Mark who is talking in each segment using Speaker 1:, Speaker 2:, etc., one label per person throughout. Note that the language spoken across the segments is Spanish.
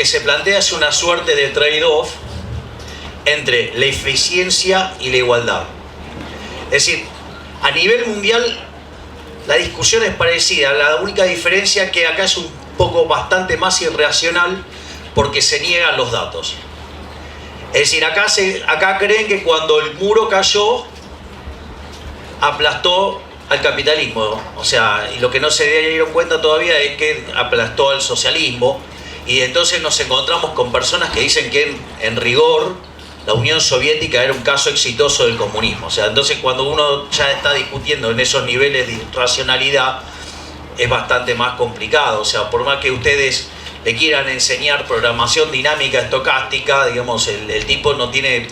Speaker 1: que se plantea es una suerte de trade-off entre la eficiencia y la igualdad. Es decir, a nivel mundial la discusión es parecida, la única diferencia es que acá es un poco bastante más irracional porque se niegan los datos. Es decir, acá creen que cuando el muro cayó aplastó al capitalismo, o sea, y lo que no se dieron cuenta todavía es que aplastó al socialismo, y entonces nos encontramos con personas que dicen que en rigor la Unión Soviética era un caso exitoso del comunismo. O sea, entonces cuando uno ya está discutiendo en esos niveles de racionalidad es bastante más complicado. O sea, por más que ustedes le quieran enseñar programación dinámica estocástica, digamos, el tipo no tiene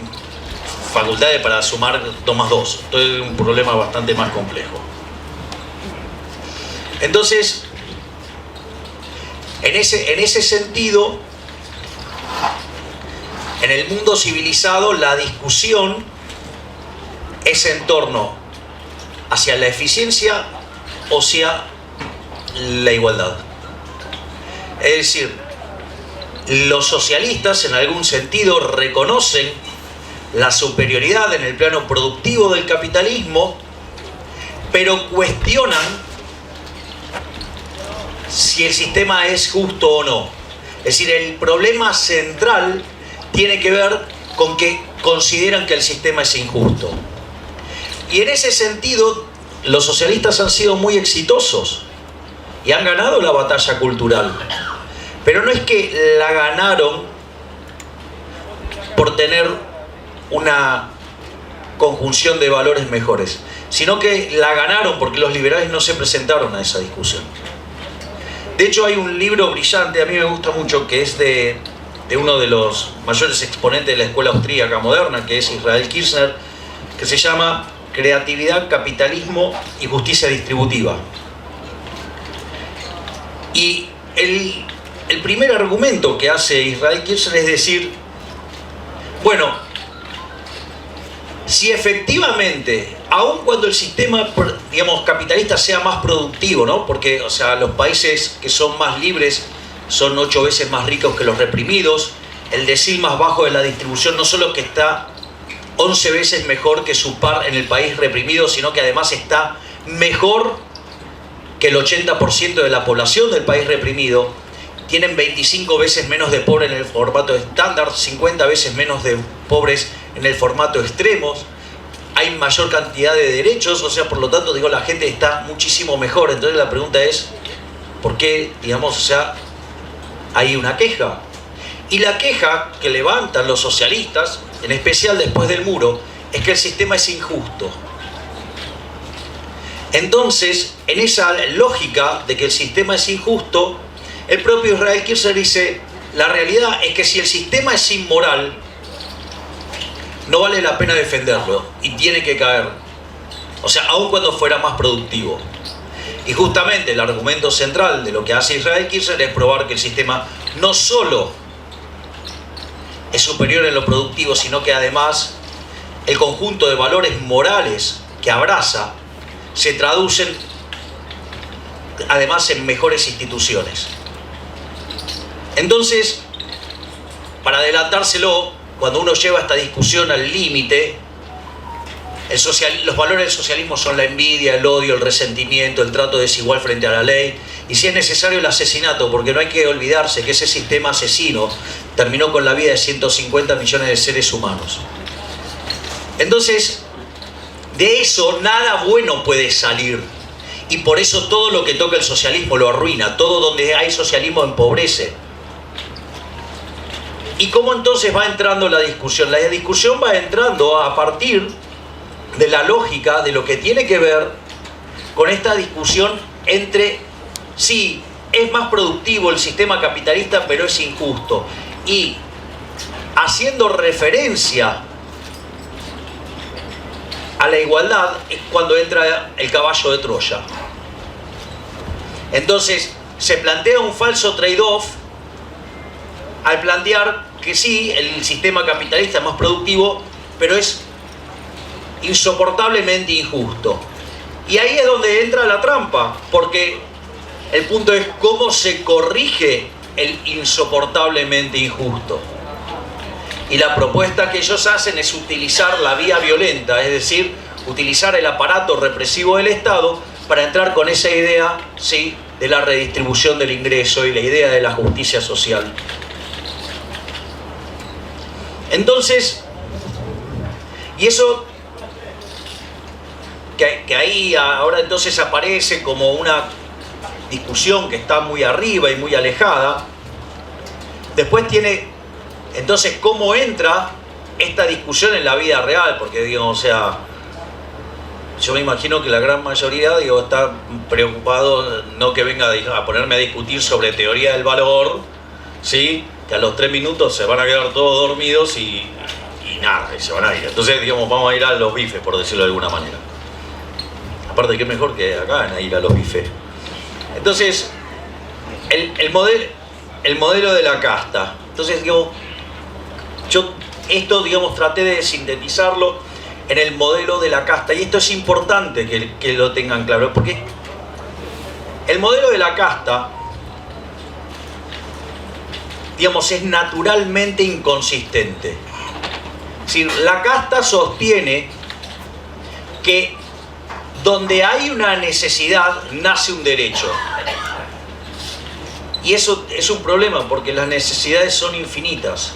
Speaker 1: facultades para sumar 2 más 2. Entonces es un problema bastante más complejo. Entonces, en ese sentido, en el mundo civilizado la discusión es en torno hacia la eficiencia o hacia la igualdad. Es decir, los socialistas en algún sentido reconocen la superioridad en el plano productivo del capitalismo, pero cuestionan si el sistema es justo o no. Es decir, el problema central tiene que ver con que consideran que el sistema es injusto. Y en ese sentido, los socialistas han sido muy exitosos y han ganado la batalla cultural. Pero no es que la ganaron por tener una conjunción de valores mejores, sino que la ganaron porque los liberales no se presentaron a esa discusión. De hecho, hay un libro brillante, a mí me gusta mucho, que es de uno de los mayores exponentes de la escuela austríaca moderna, que es Israel Kirzner, que se llama Creatividad, Capitalismo y Justicia Distributiva. Y el primer argumento que hace Israel Kirzner es decir, bueno, si efectivamente, aun cuando el sistema, digamos, capitalista sea más productivo, ¿no? Porque, o sea, los países que son más libres son 8 veces más ricos que los reprimidos, el decil más bajo de la distribución no solo que está 11 veces mejor que su par en el país reprimido, sino que además está mejor que el 80% de la población del país reprimido, tienen 25 veces menos de pobres en el formato estándar, 50 veces menos de pobres en el formato extremos, hay mayor cantidad de derechos, o sea, por lo tanto, digo, la gente está muchísimo mejor. Entonces la pregunta es, ¿por qué, digamos, o sea, hay una queja? Y la queja que levantan los socialistas, en especial después del muro, es que el sistema es injusto. Entonces, en esa lógica de que el sistema es injusto, el propio Israel Kirzner dice, la realidad es que si el sistema es inmoral, no vale la pena defenderlo y tiene que caer. O sea, aun cuando fuera más productivo. Y justamente el argumento central de lo que hace Israel Kirzner es probar que el sistema no solo es superior en lo productivo, sino que además el conjunto de valores morales que abraza se traducen además en mejores instituciones. Entonces, para adelantárselo, cuando uno lleva esta discusión al límite, los valores del socialismo son la envidia, el odio, el resentimiento, el trato desigual frente a la ley, y si es necesario el asesinato, porque no hay que olvidarse que ese sistema asesino terminó con la vida de 150 millones de seres humanos. Entonces, de eso nada bueno puede salir, y por eso todo lo que toca el socialismo lo arruina, todo donde hay socialismo empobrece. ¿Y cómo entonces va entrando la discusión? La discusión va entrando a partir de la lógica de lo que tiene que ver con esta discusión entre sí, es más productivo el sistema capitalista pero es injusto, y haciendo referencia a la igualdad es cuando entra el caballo de Troya. Entonces se plantea un falso trade-off al plantear que sí, el sistema capitalista es más productivo, pero es insoportablemente injusto. Y ahí es donde entra la trampa, porque el punto es cómo se corrige el insoportablemente injusto. Y la propuesta que ellos hacen es utilizar la vía violenta, es decir, utilizar el aparato represivo del Estado para entrar con esa idea, ¿sí?, de la redistribución del ingreso y la idea de la justicia social. Entonces, y eso que ahí ahora entonces aparece como una discusión que está muy arriba y muy alejada. Después tiene, entonces, cómo entra esta discusión en la vida real, porque digo, o sea, yo me imagino que la gran mayoría, digo, está preocupado, no que venga a ponerme a discutir sobre teoría del valor, ¿sí?, que a los 3 minutos se van a quedar todos dormidos y nada, y se van a ir. Entonces, digamos, vamos a ir a los bifes, por decirlo de alguna manera. Aparte, que mejor que acá en ir a los bifes. Entonces, el modelo de la casta. Entonces, digo, yo esto, digamos, traté de sintetizarlo en el modelo de la casta. Y esto es importante que lo tengan claro, porque el modelo de la casta, digamos, es naturalmente inconsistente. Es decir, la casta sostiene que donde hay una necesidad, nace un derecho. Y eso es un problema, porque las necesidades son infinitas.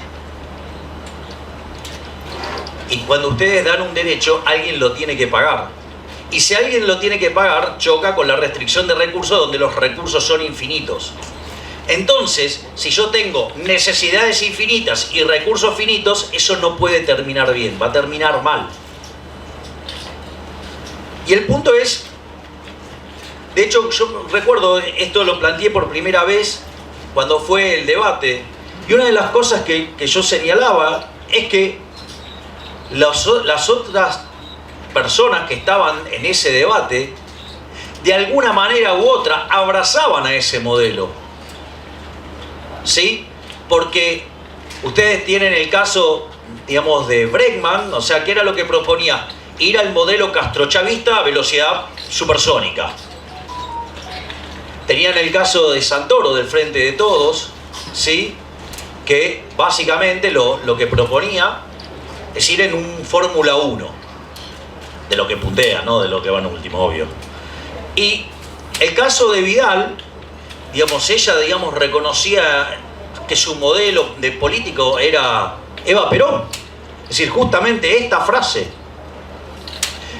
Speaker 1: Y cuando ustedes dan un derecho, alguien lo tiene que pagar. Y si alguien lo tiene que pagar, choca con la restricción de recursos, donde los recursos son infinitos. Entonces, si yo tengo necesidades infinitas y recursos finitos, eso no puede terminar bien, va a terminar mal. Y el punto es, de hecho, yo recuerdo, esto lo planteé por primera vez cuando fue el debate, y una de las cosas que yo señalaba es que las otras personas que estaban en ese debate, de alguna manera u otra, abrazaban a ese modelo. ¿Sí? Porque ustedes tienen el caso, digamos, de Bregman, o sea, ¿qué era lo que proponía? Ir al modelo castrochavista a velocidad supersónica. Tenían el caso de Santoro, del Frente de Todos, ¿sí?, que básicamente lo que proponía es ir en un Fórmula 1, de lo que puntea, no de lo que va en último, obvio. Y el caso de Vidal, digamos, ella, digamos, reconocía que su modelo de político era Eva Perón. Es decir, justamente esta frase.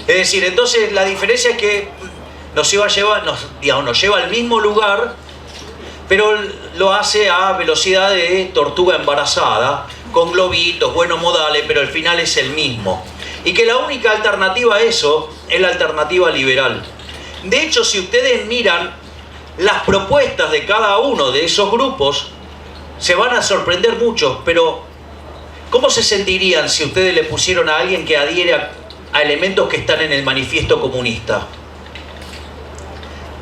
Speaker 1: Es decir, entonces la diferencia es que nos lleva al mismo lugar, pero lo hace a velocidad de tortuga embarazada, con globitos, buenos modales, pero al final es el mismo. Y que la única alternativa a eso es la alternativa liberal. De hecho, si ustedes miran las propuestas de cada uno de esos grupos, se van a sorprender mucho, pero ¿cómo se sentirían si ustedes le pusieron a alguien que adhiere a elementos que están en el manifiesto comunista?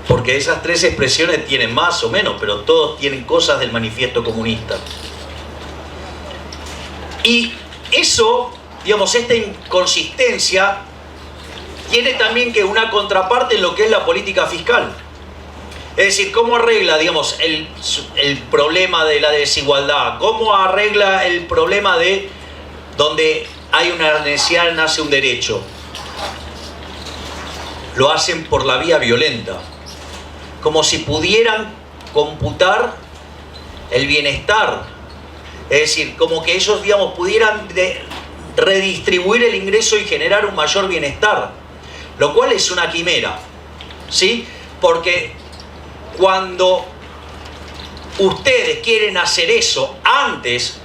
Speaker 1: Porque esas 3 expresiones tienen más o menos, pero todos tienen cosas del manifiesto comunista. Y eso, digamos, esta inconsistencia tiene también que una contraparte en lo que es la política fiscal. Es decir, ¿cómo arregla, digamos, el problema de la desigualdad? ¿Cómo arregla el problema de donde hay una necesidad, nace un derecho? Lo hacen por la vía violenta. Como si pudieran computar el bienestar. Es decir, como que ellos, digamos, pudieran redistribuir el ingreso y generar un mayor bienestar. Lo cual es una quimera, ¿sí? Porque cuando ustedes quieren hacer eso antes,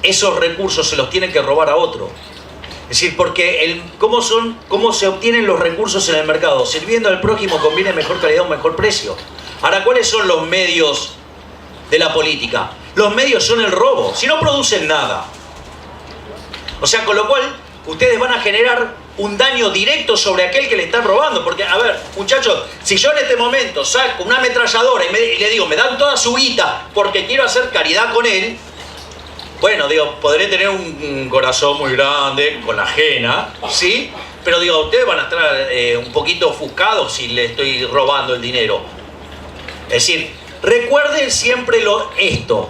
Speaker 1: esos recursos se los tienen que robar a otro. Es decir, porque ¿cómo se obtienen los recursos en el mercado? Sirviendo al prójimo conviene mejor calidad o mejor precio. Ahora, ¿cuáles son los medios de la política? Los medios son el robo, si no producen nada. O sea, con lo cual, ustedes van a generar un daño directo sobre aquel que le están robando. Porque, a ver, muchachos, si yo en este momento saco una ametralladora y le digo, me dan toda su guita porque quiero hacer caridad con él, bueno, digo, podré tener un corazón muy grande con la ajena, ¿sí? Pero digo, ustedes van a estar un poquito ofuscados si le estoy robando el dinero. Es decir, Recuerden siempre esto.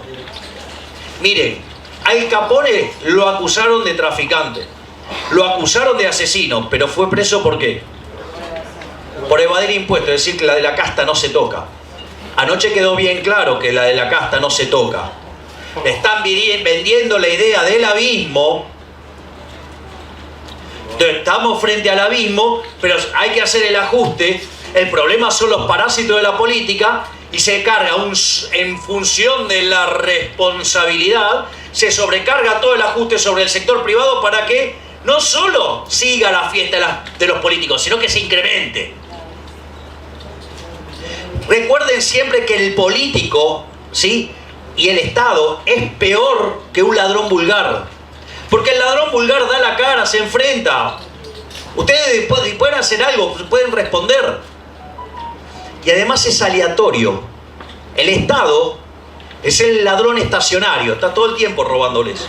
Speaker 1: Miren, Al Capone lo acusaron de traficante, lo acusaron de asesino, pero fue preso ¿por qué? Por evadir impuestos, es decir, que la de la casta no se toca. Anoche quedó bien claro que la de la casta no se toca. Están vendiendo la idea del abismo. Estamos frente al abismo, pero hay que hacer el ajuste. El problema son los parásitos de la política y se carga en función de la responsabilidad, se sobrecarga todo el ajuste sobre el sector privado para que no solo siga la fiesta de los políticos, sino que se incremente. Recuerden siempre que el político, ¿sí?, y el Estado es peor que un ladrón vulgar. Porque el ladrón vulgar da la cara, se enfrenta. Ustedes pueden hacer algo, pueden responder. Y además es aleatorio. El Estado es el ladrón estacionario, está todo el tiempo robándoles.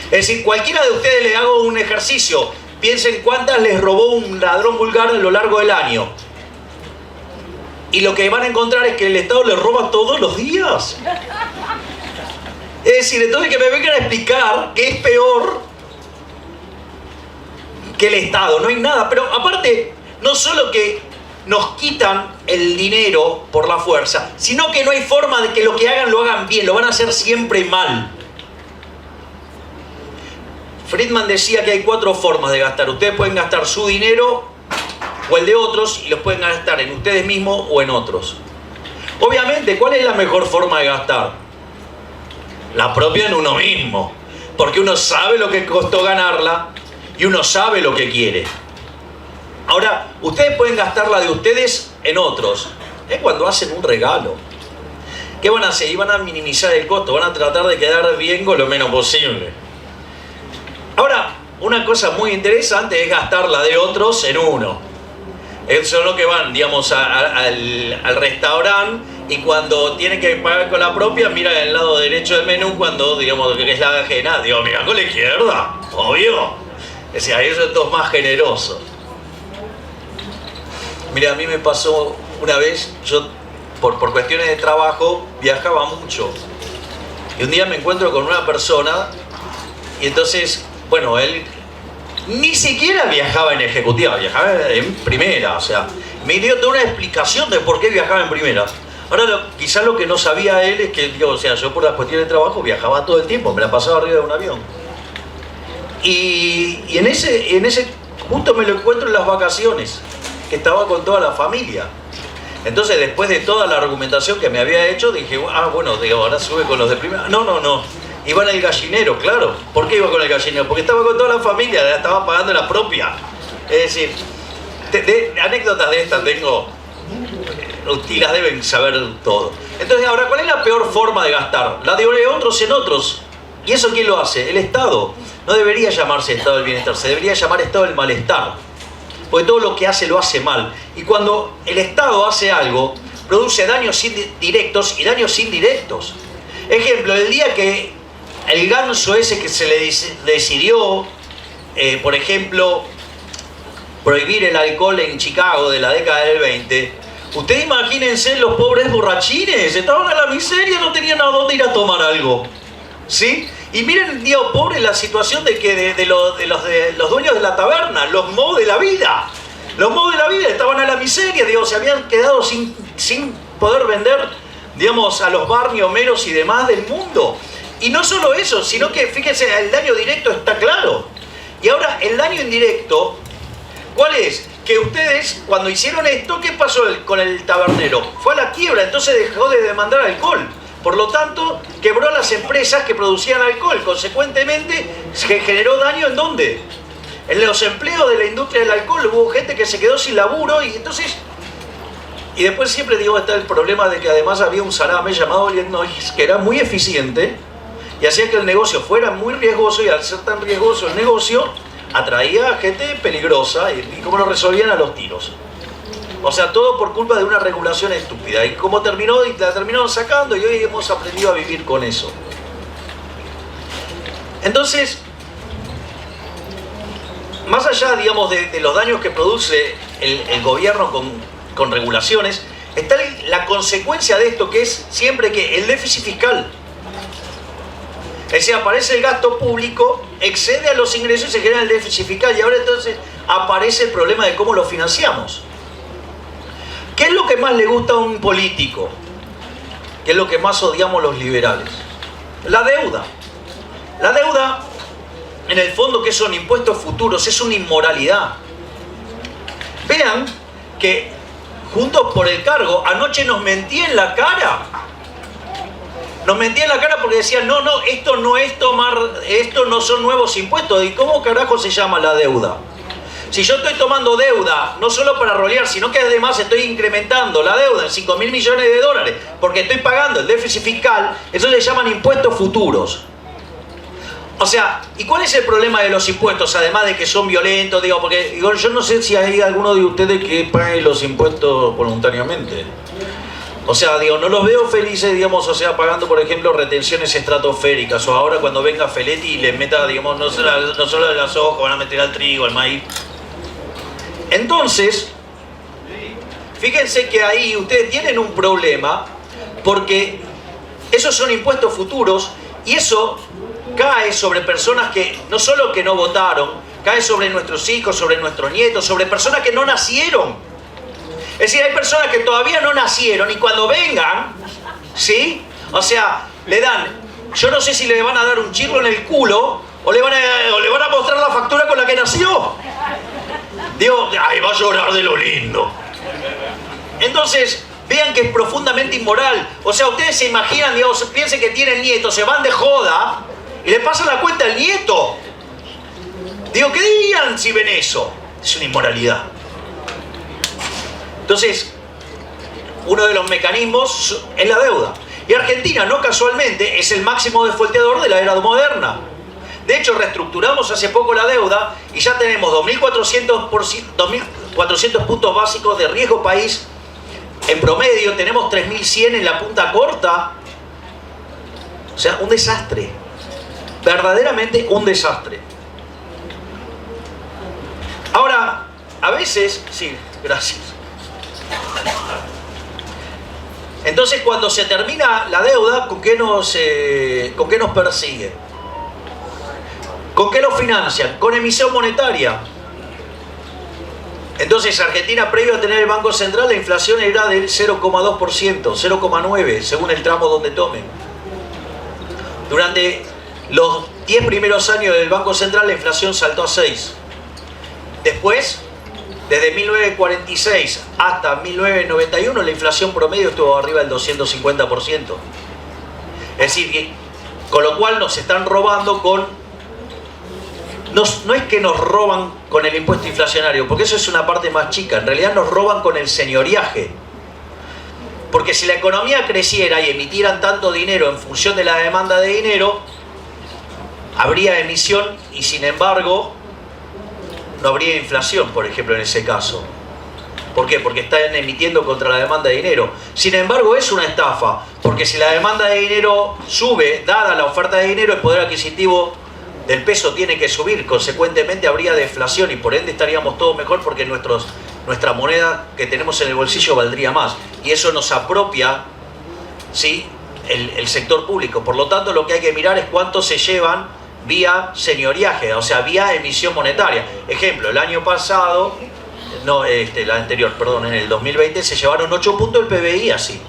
Speaker 1: Es decir, cualquiera de ustedes le hago un ejercicio, piensen cuántas les robó un ladrón vulgar a lo largo del año. Y lo que van a encontrar es que el Estado les roba todos los días. Es decir, entonces que me vengan a explicar que es peor que el Estado. No hay nada. Pero aparte, no solo que nos quitan el dinero por la fuerza, sino que no hay forma de que lo que hagan lo hagan bien. Lo van a hacer siempre mal. Friedman decía que hay 4 formas de gastar. Ustedes pueden gastar su dinero o el de otros y los pueden gastar en ustedes mismos o en otros. Obviamente, ¿cuál es la mejor forma de gastar? La propia en uno mismo, porque uno sabe lo que costó ganarla y uno sabe lo que quiere. Ahora, ustedes pueden gastar la de ustedes en otros. Es cuando hacen un regalo. ¿Qué van a hacer? Y van a minimizar el costo, van a tratar de quedar bien con lo menos posible. Ahora, una cosa muy interesante es gastar la de otros en uno. Son los que van, digamos, al restaurante y cuando tienen que pagar con la propia, miran el lado derecho del menú cuando, digamos, que es la ajena. Digo, mira con la izquierda, obvio. Es decir, ahí son todos más generosos. Mira, a mí me pasó una vez, yo por cuestiones de trabajo viajaba mucho. Y un día me encuentro con una persona y entonces, bueno, él ni siquiera viajaba en ejecutiva, viajaba en primera, o sea, me dio toda una explicación de por qué viajaba en primera. Ahora, quizás lo que no sabía él es que, digo, o sea, yo por las cuestiones de trabajo viajaba todo el tiempo, me la pasaba arriba de un avión. Y en ese justo me lo encuentro en las vacaciones, que estaba con toda la familia. Entonces, después de toda la argumentación que me había hecho, dije, bueno, digo, ahora sube con los de primera. No. Iba en el gallinero, claro. ¿Por qué iba con el gallinero? Porque estaba con toda la familia, estaba pagando la propia. Es decir, anécdotas de estas tengo, y las deben saber todo. Entonces, ahora, ¿cuál es la peor forma de gastar? La de otros en otros. ¿Y eso quién lo hace? El Estado. No debería llamarse Estado del Bienestar, se debería llamar Estado del Malestar. Porque todo lo que hace lo hace mal. Y cuando el Estado hace algo, produce daños directos y daños indirectos. Ejemplo, el día que el ganso ese que se le decidió, por ejemplo, prohibir el alcohol en Chicago de la década del 20, ustedes imagínense los pobres borrachines, estaban a la miseria, no tenían a dónde ir a tomar algo, ¿sí? Y miren, Dios, pobre, la situación de que de los dueños de la taberna, los mos de la vida. Los mos de la vida estaban a la miseria, digo, se habían quedado sin poder vender, digamos, a los barniomeros y demás del mundo. Y no solo eso, sino que, fíjense, el daño directo está claro. Y ahora, el daño indirecto, ¿cuál es? Que ustedes, cuando hicieron esto, ¿qué pasó con el tabernero? Fue a la quiebra, entonces dejó de demandar alcohol. Por lo tanto, quebró las empresas que producían alcohol. Consecuentemente, se generó daño ¿en dónde? En los empleos de la industria del alcohol. Hubo gente que se quedó sin laburo y entonces... Y después siempre digo, está el problema de que además había un salame llamado Lietnois que era muy eficiente y hacía que el negocio fuera muy riesgoso, y al ser tan riesgoso el negocio, atraía a gente peligrosa y cómo lo resolvían a los tiros. O sea, todo por culpa de una regulación estúpida. Y cómo terminó, y la terminaron sacando, y hoy hemos aprendido a vivir con eso. Entonces, más allá, digamos, de los daños que produce el gobierno con regulaciones, está la consecuencia de esto, que es siempre que el déficit fiscal. Es decir, aparece el gasto público, excede a los ingresos y se genera el déficit fiscal. Y ahora entonces aparece el problema de cómo lo financiamos. ¿Qué es lo que más le gusta a un político? ¿Qué es lo que más odiamos los liberales? La deuda. La deuda, en el fondo, que son impuestos futuros, es una inmoralidad. Vean que Juntos por el Cargo anoche nos mentía en la cara. Nos mentía en la cara porque decían, no, esto no es tomar, esto no son nuevos impuestos. ¿Y cómo carajo se llama la deuda? Si yo estoy tomando deuda, no solo para rolear, sino que además estoy incrementando la deuda en 5.000 millones de dólares, porque estoy pagando el déficit fiscal, eso le llaman impuestos futuros. O sea, ¿y cuál es el problema de los impuestos? Además de que son violentos, digo, porque digo, yo no sé si hay alguno de ustedes que pague los impuestos voluntariamente. O sea, digo, no los veo felices, digamos, o sea, pagando, por ejemplo, retenciones estratosféricas. O ahora cuando venga Feletti y les meta, digamos, no solo de la soja, van a meter al trigo, al maíz. Entonces, fíjense que ahí ustedes tienen un problema, porque esos son impuestos futuros y eso cae sobre personas que no solo que no votaron, cae sobre nuestros hijos, sobre nuestros nietos, sobre personas que no nacieron. Es decir, hay personas que todavía no nacieron y cuando vengan, ¿sí? O sea, le dan, yo no sé si le van a dar un chirlo en el culo o le van a mostrar la factura con la que nació. Digo, ay, va a llorar de lo lindo. Entonces, vean que es profundamente inmoral. O sea, ustedes se imaginan, digamos, piensen que tienen nietos, se van de joda y le pasan la cuenta al nieto. Digo, ¿qué dirían si ven eso? Es una inmoralidad. Entonces, uno de los mecanismos es la deuda. Y Argentina, no casualmente, es el máximo desfolteador de la era moderna. De hecho, reestructuramos hace poco la deuda y ya tenemos 2.400 puntos básicos de riesgo país. En promedio tenemos 3.100 en la punta corta. O sea, un desastre. Verdaderamente un desastre. Ahora, a veces... Sí, gracias. Entonces, cuando se termina la deuda, ¿con qué nos persigue? ¿Con qué lo financian? Con emisión monetaria. Entonces, Argentina, previo a tener el Banco Central, la inflación era del 0,2%, 0,9%, según el tramo donde tomen. Durante los 10 primeros años del Banco Central, la inflación saltó a 6%. Después, desde 1946 hasta 1991, la inflación promedio estuvo arriba del 250%. Es decir, con lo cual nos están robando con... No es que nos roban con el impuesto inflacionario, porque eso es una parte más chica. En realidad nos roban con el señoriaje. Porque si la economía creciera y emitieran tanto dinero en función de la demanda de dinero, habría emisión y sin embargo no habría inflación, por ejemplo, en ese caso. ¿Por qué? Porque están emitiendo contra la demanda de dinero. Sin embargo, es una estafa, porque si la demanda de dinero sube, dada la oferta de dinero, el poder adquisitivo del peso tiene que subir, consecuentemente habría deflación y por ende estaríamos todos mejor porque nuestra moneda que tenemos en el bolsillo valdría más. Y eso nos apropia, ¿sí?, el sector público. Por lo tanto, lo que hay que mirar es cuánto se llevan vía señoriaje, o sea, vía emisión monetaria. Ejemplo, el año pasado, la anterior, perdón, en el 2020 se llevaron 8 puntos del PBI así.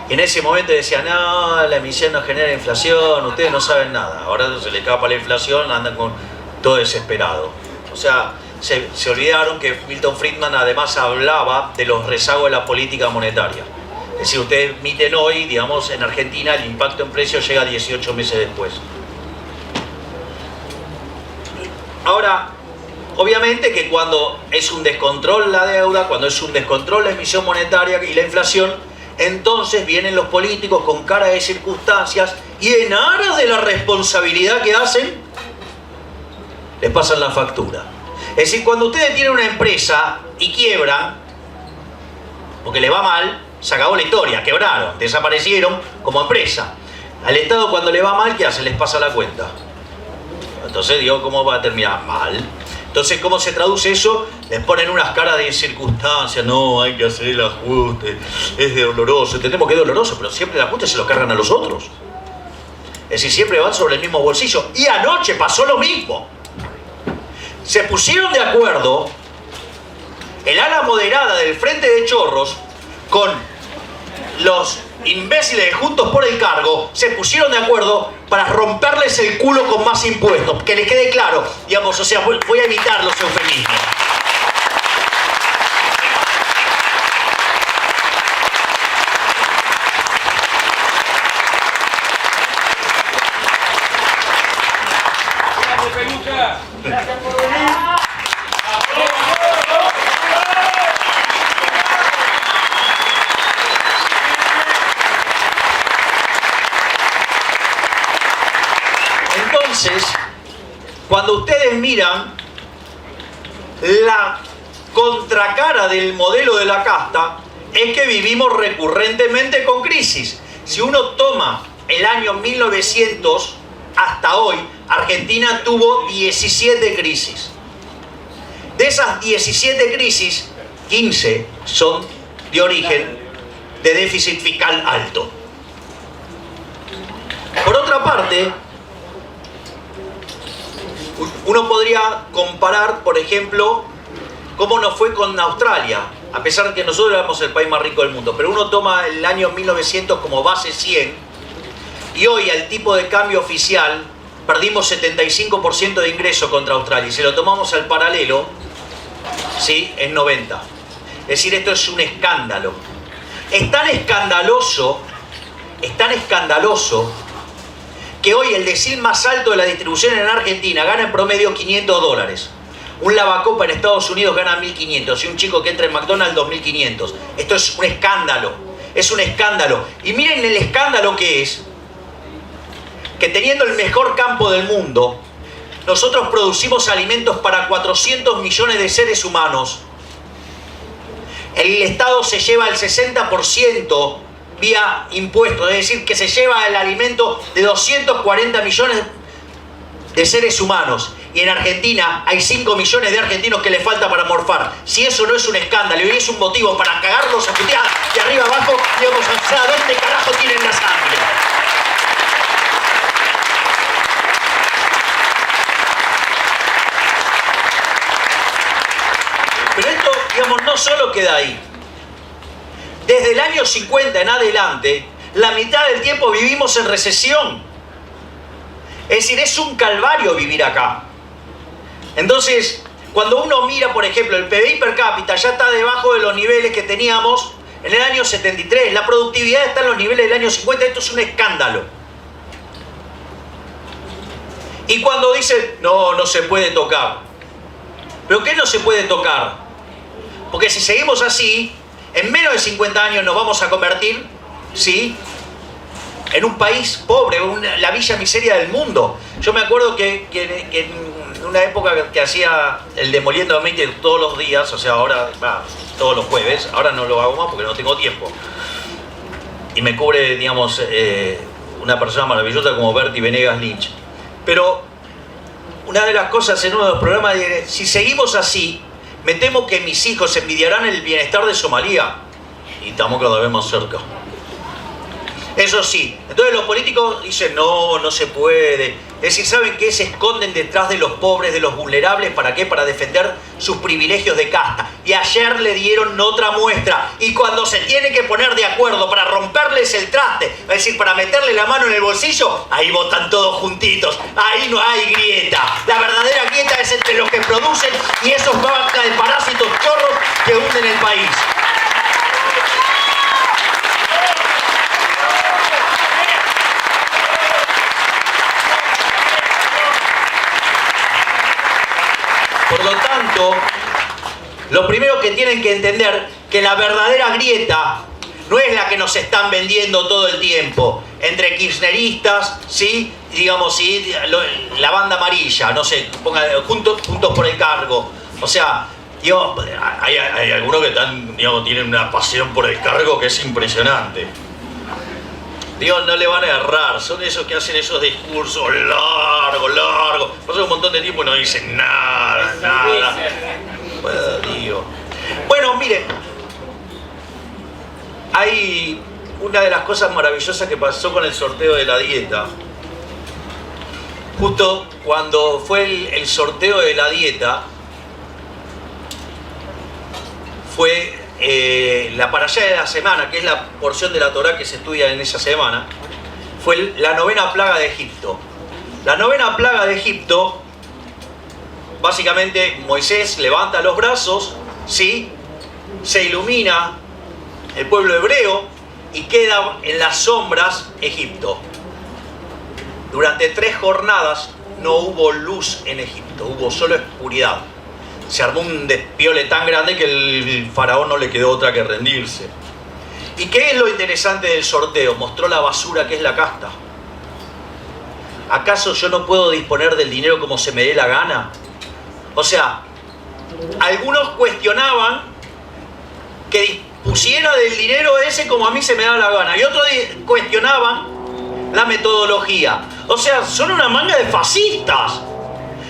Speaker 1: Y en ese momento decían, no, la emisión no genera inflación, ustedes no saben nada. Ahora se les escapa la inflación, andan con todo desesperado. O sea, se olvidaron que Milton Friedman además hablaba de los rezagos de la política monetaria. Es decir, ustedes emiten hoy, digamos, en Argentina el impacto en precios llega 18 meses después. Ahora, obviamente que cuando es un descontrol la deuda, cuando es un descontrol la emisión monetaria y la inflación, entonces vienen los políticos con cara de circunstancias y en aras de la responsabilidad que hacen, les pasan la factura. Es decir, cuando ustedes tienen una empresa y quiebran, porque les va mal, se acabó la historia, quebraron, desaparecieron como empresa. Al Estado cuando le va mal, ¿qué hace? Les pasa la cuenta. Entonces digo, ¿cómo va a terminar? Mal. Entonces, ¿cómo se traduce eso? Les ponen unas caras de circunstancia, no, hay que hacer el ajuste, es doloroso, entendemos que es doloroso, pero siempre el ajuste se lo cargan a los otros. Es decir, siempre van sobre el mismo bolsillo. Y anoche pasó lo mismo. Se pusieron de acuerdo el ala moderada del Frente de Chorros con los imbéciles de Juntos por el Cargo, se pusieron de acuerdo para romperles el culo con más impuestos. Que les quede claro, digamos, o sea, voy a evitar los eufemismos.
Speaker 2: Gracias por venir.
Speaker 1: Entonces, cuando ustedes miran la contracara del modelo de la casta, es que vivimos recurrentemente con crisis. Si uno toma el año 1900 hasta hoy, Argentina tuvo 17 crisis. De esas 17 crisis, 15 son de origen de déficit fiscal alto. Por otra parte, uno podría comparar, por ejemplo, cómo nos fue con Australia, a pesar de que nosotros éramos el país más rico del mundo, pero uno toma el año 1900 como base 100 y hoy al tipo de cambio oficial perdimos 75% de ingreso contra Australia y si lo tomamos al paralelo, ¿sí? Es 90. Es decir, esto es un escándalo. Es tan escandaloso que hoy el decil más alto de la distribución en Argentina gana en promedio $500. Un lavacopa en Estados Unidos gana 1.500 y un chico que entra en McDonald's 2.500. Esto es un escándalo. Es un escándalo. Y miren el escándalo que es que teniendo el mejor campo del mundo, nosotros producimos alimentos para 400 millones de seres humanos. El Estado se lleva el 60% vía impuestos, es decir, que se lleva el alimento de 240 millones de seres humanos. Y en Argentina hay 5 millones de argentinos que le falta para morfar. Si eso no es un escándalo y es un motivo para cagarlos a putear de arriba abajo, digamos, o sea, ¿dónde carajo tienen la sangre? Pero esto, digamos, no solo queda ahí. Desde el año 50 en adelante, la mitad del tiempo vivimos en recesión. Es decir, es un calvario vivir acá. Entonces, cuando uno mira, por ejemplo, el PBI per cápita ya está debajo de los niveles que teníamos en el año 73. La productividad está en los niveles del año 50. Esto es un escándalo. Y cuando dicen, no, no se puede tocar. ¿Pero qué no se puede tocar? Porque si seguimos así, en menos de 50 años nos vamos a convertir, ¿sí?, en un país pobre, la villa miseria del mundo. Yo me acuerdo que en una época que hacía el Demoliendo Mente todos los días, o sea, ahora, todos los jueves, ahora no lo hago más porque no tengo tiempo. Y me cubre, digamos, una persona maravillosa como Bertie Venegas Lynch. Pero una de las cosas en uno de los programas, si seguimos así, me temo que mis hijos envidiarán el bienestar de Somalia. Y estamos cada vez más cerca. Eso sí, entonces los políticos dicen, no, no se puede. Es decir, ¿saben qué? Se esconden detrás de los pobres, de los vulnerables. ¿Para qué? Para defender sus privilegios de casta. Y ayer le dieron otra muestra. Y cuando se tiene que poner de acuerdo para romperles el traste, es decir, para meterle la mano en el bolsillo, ahí votan todos juntitos. Ahí no hay grieta. La verdadera grieta es entre los que producen y esos vacas de parásitos chorros que hunden el país. Por lo tanto, lo primero que tienen que entender que la verdadera grieta no es la que nos están vendiendo todo el tiempo entre kirchneristas, ¿sí? Digamos, ¿sí? La banda amarilla, no sé, juntos por el cargo. O sea, digamos, hay algunos que están, digamos, tienen una pasión por el cargo que es impresionante. Dios, no le van a errar, son esos que hacen esos discursos largos. Pasa un montón de tiempo y no dicen nada. miren, hay una de las cosas maravillosas que pasó con el sorteo de la dieta. Justo cuando fue el sorteo de la dieta, fue la parashá de la semana, que es la porción de la Torá que se estudia en esa semana, fue la 9ª plaga de Egipto. La 9ª plaga de Egipto, básicamente Moisés levanta los brazos, ¿sí? Se ilumina el pueblo hebreo y queda en las sombras Egipto. Durante 3 jornadas no hubo luz en Egipto, hubo solo oscuridad. Se armó un despiole tan grande que el faraón no le quedó otra que rendirse. ¿Y qué es lo interesante del sorteo? Mostró la basura que es la casta. ¿Acaso yo no puedo disponer del dinero como se me dé la gana? O sea, algunos cuestionaban que dispusiera del dinero ese como a mí se me da la gana. Y otros cuestionaban la metodología. O sea, son una manga de fascistas.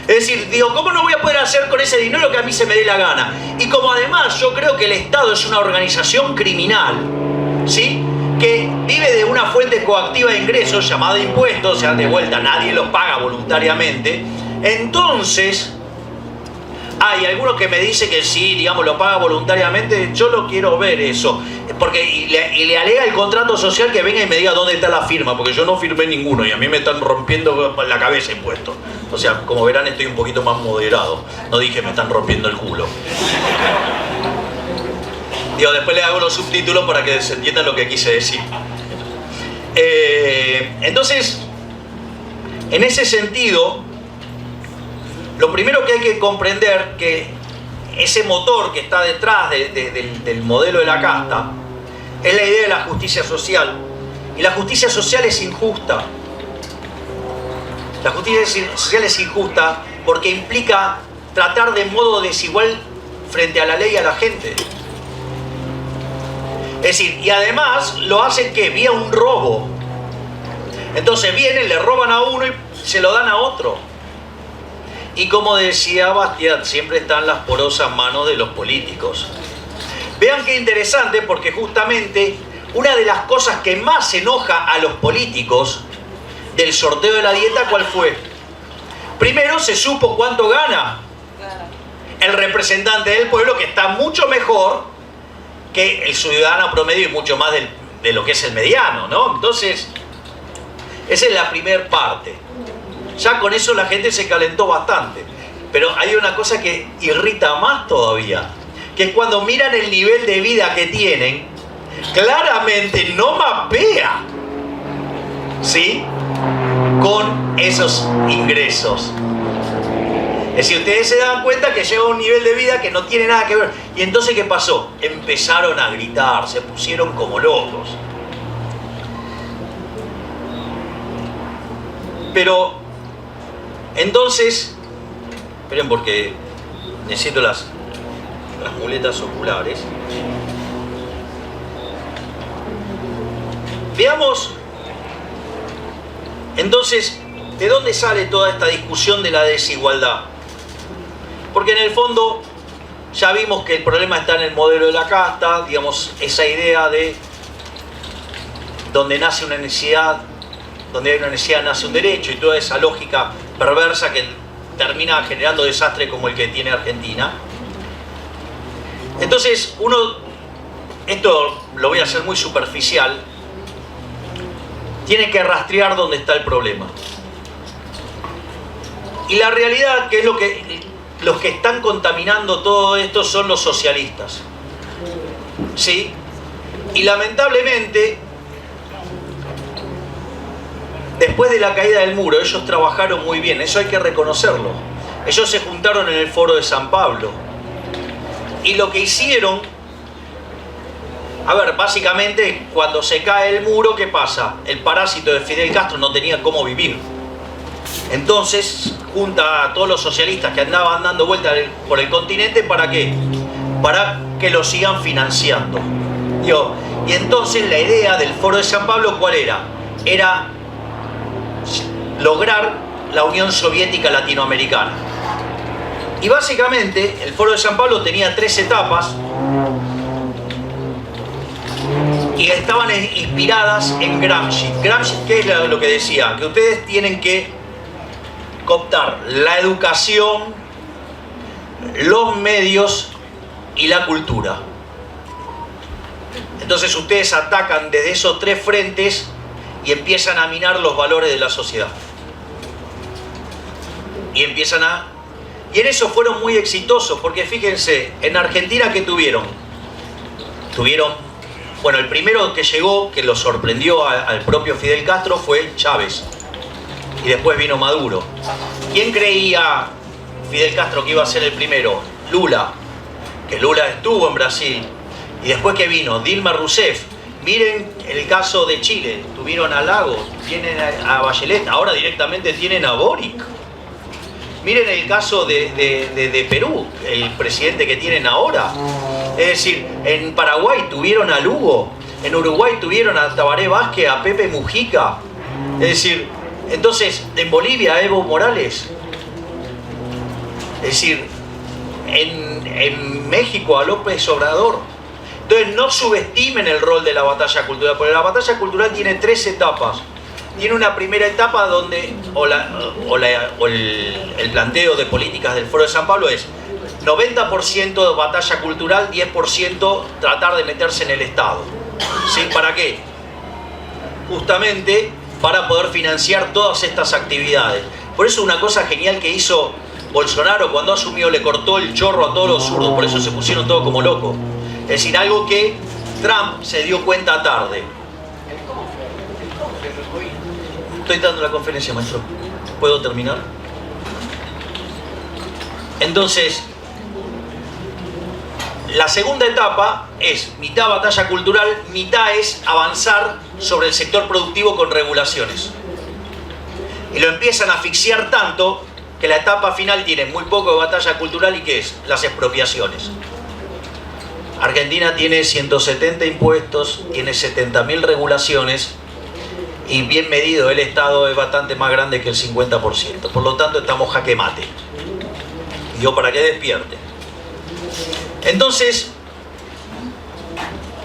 Speaker 1: Es decir, digo, ¿cómo no voy a poder hacer con ese dinero lo que a mí se me dé la gana? Y como además yo creo que el Estado es una organización criminal, ¿sí? Que vive de una fuente coactiva de ingresos llamada impuestos, o sea, de vuelta nadie los paga voluntariamente. Entonces, hay algunos que me dicen que sí, digamos, lo paga voluntariamente. Yo lo quiero ver eso. Porque, y le alega el contrato social que venga y me diga dónde está la firma, porque yo no firmé ninguno y a mí me están rompiendo la cabeza impuestos. O sea, como verán, estoy un poquito más moderado. No dije me están rompiendo el culo. Digo, después le hago los subtítulos para que se entienda lo que quise decir. Entonces, en ese sentido, lo primero que hay que comprender que ese motor que está detrás del modelo de la casta es la idea de la justicia social. Y la justicia social es injusta. La justicia social es injusta porque implica tratar de modo desigual frente a la ley a la gente. Es decir, y además lo hacen que vía un robo. Entonces vienen, le roban a uno y se lo dan a otro. Y como decía Bastiat, siempre están las porosas manos de los políticos. Vean qué interesante, porque justamente una de las cosas que más enoja a los políticos del sorteo de la dieta, ¿cuál fue? Primero se supo cuánto gana el representante del pueblo, que está mucho mejor que el ciudadano promedio y mucho más de lo que es el mediano, ¿no? Entonces, esa es la primera parte. Ya con eso la gente se calentó bastante. Pero hay una cosa que irrita más todavía, que es cuando miran el nivel de vida que tienen, claramente no mapea, ¿sí?, con esos ingresos. Es decir, ustedes se dan cuenta que llega a un nivel de vida que no tiene nada que ver. Y entonces, ¿qué pasó? Empezaron a gritar, se pusieron como locos. Pero, entonces, esperen porque necesito las muletas oculares. Veamos, entonces, ¿de dónde sale toda esta discusión de la desigualdad? Porque en el fondo ya vimos que el problema está en el modelo de la casta, digamos, esa idea de donde nace una necesidad, donde hay una necesidad nace un derecho, y toda esa lógica perversa que termina generando desastres como el que tiene Argentina. Entonces, esto lo voy a hacer muy superficial, tiene que rastrear dónde está el problema. Y la realidad, que es los que están contaminando todo esto, son los socialistas, ¿sí? Y lamentablemente, después de la caída del muro, ellos trabajaron muy bien, eso hay que reconocerlo. Ellos se juntaron en el Foro de San Pablo. Y lo que hicieron, a ver, básicamente, cuando se cae el muro, ¿qué pasa? El parásito de Fidel Castro no tenía cómo vivir. Entonces, junta a todos los socialistas que andaban dando vueltas por el continente, ¿para qué? Para que lo sigan financiando. Y entonces la idea del Foro de San Pablo, ¿cuál era? Era lograr la Unión Soviética Latinoamericana. Y básicamente el Foro de San Pablo tenía 3 etapas y estaban inspiradas en Gramsci. Gramsci, ¿qué es lo que decía? Que ustedes tienen que cooptar la educación, los medios y la cultura. Entonces ustedes atacan desde esos 3 frentes y empiezan a minar los valores de la sociedad. Y en eso fueron muy exitosos, porque fíjense, en Argentina, ¿qué tuvieron? Bueno, el primero que llegó, que lo sorprendió al propio Fidel Castro, fue Chávez. Y después vino Maduro. ¿Quién creía Fidel Castro que iba a ser el primero? Lula. Que Lula estuvo en Brasil. Y después que vino Dilma Rousseff. Miren el caso de Chile. Tuvieron a Lagos, tienen a Bachelet, ahora directamente tienen a Boric. Miren el caso de Perú, el presidente que tienen ahora. Es decir, en Paraguay tuvieron a Lugo, en Uruguay tuvieron a Tabaré Vázquez, a Pepe Mujica. Es decir, entonces, en Bolivia, a Evo Morales. Es decir, en México, a López Obrador. Entonces, no subestimen el rol de la batalla cultural, porque la batalla cultural tiene 3 etapas. Tiene una primera etapa donde, el planteo de políticas del Foro de San Pablo es 90% de batalla cultural, 10% tratar de meterse en el Estado. ¿Sí? ¿Para qué? Justamente para poder financiar todas estas actividades. Por eso una cosa genial que hizo Bolsonaro cuando asumió, le cortó el chorro a todos los zurdos, por eso se pusieron todos como locos. Es decir, algo que Trump se dio cuenta tarde. Estoy dando la conferencia, maestro. ¿Puedo terminar? Entonces, la segunda etapa es mitad batalla cultural, mitad es avanzar sobre el sector productivo con regulaciones. Y lo empiezan a asfixiar tanto que la etapa final tiene muy poco de batalla cultural. ¿Y qué es? Las expropiaciones. Argentina tiene 170 impuestos, tiene 70.000 regulaciones. Y bien medido, el Estado es bastante más grande que el 50%. Por lo tanto, estamos jaque mate. Yo para que despierte. Entonces,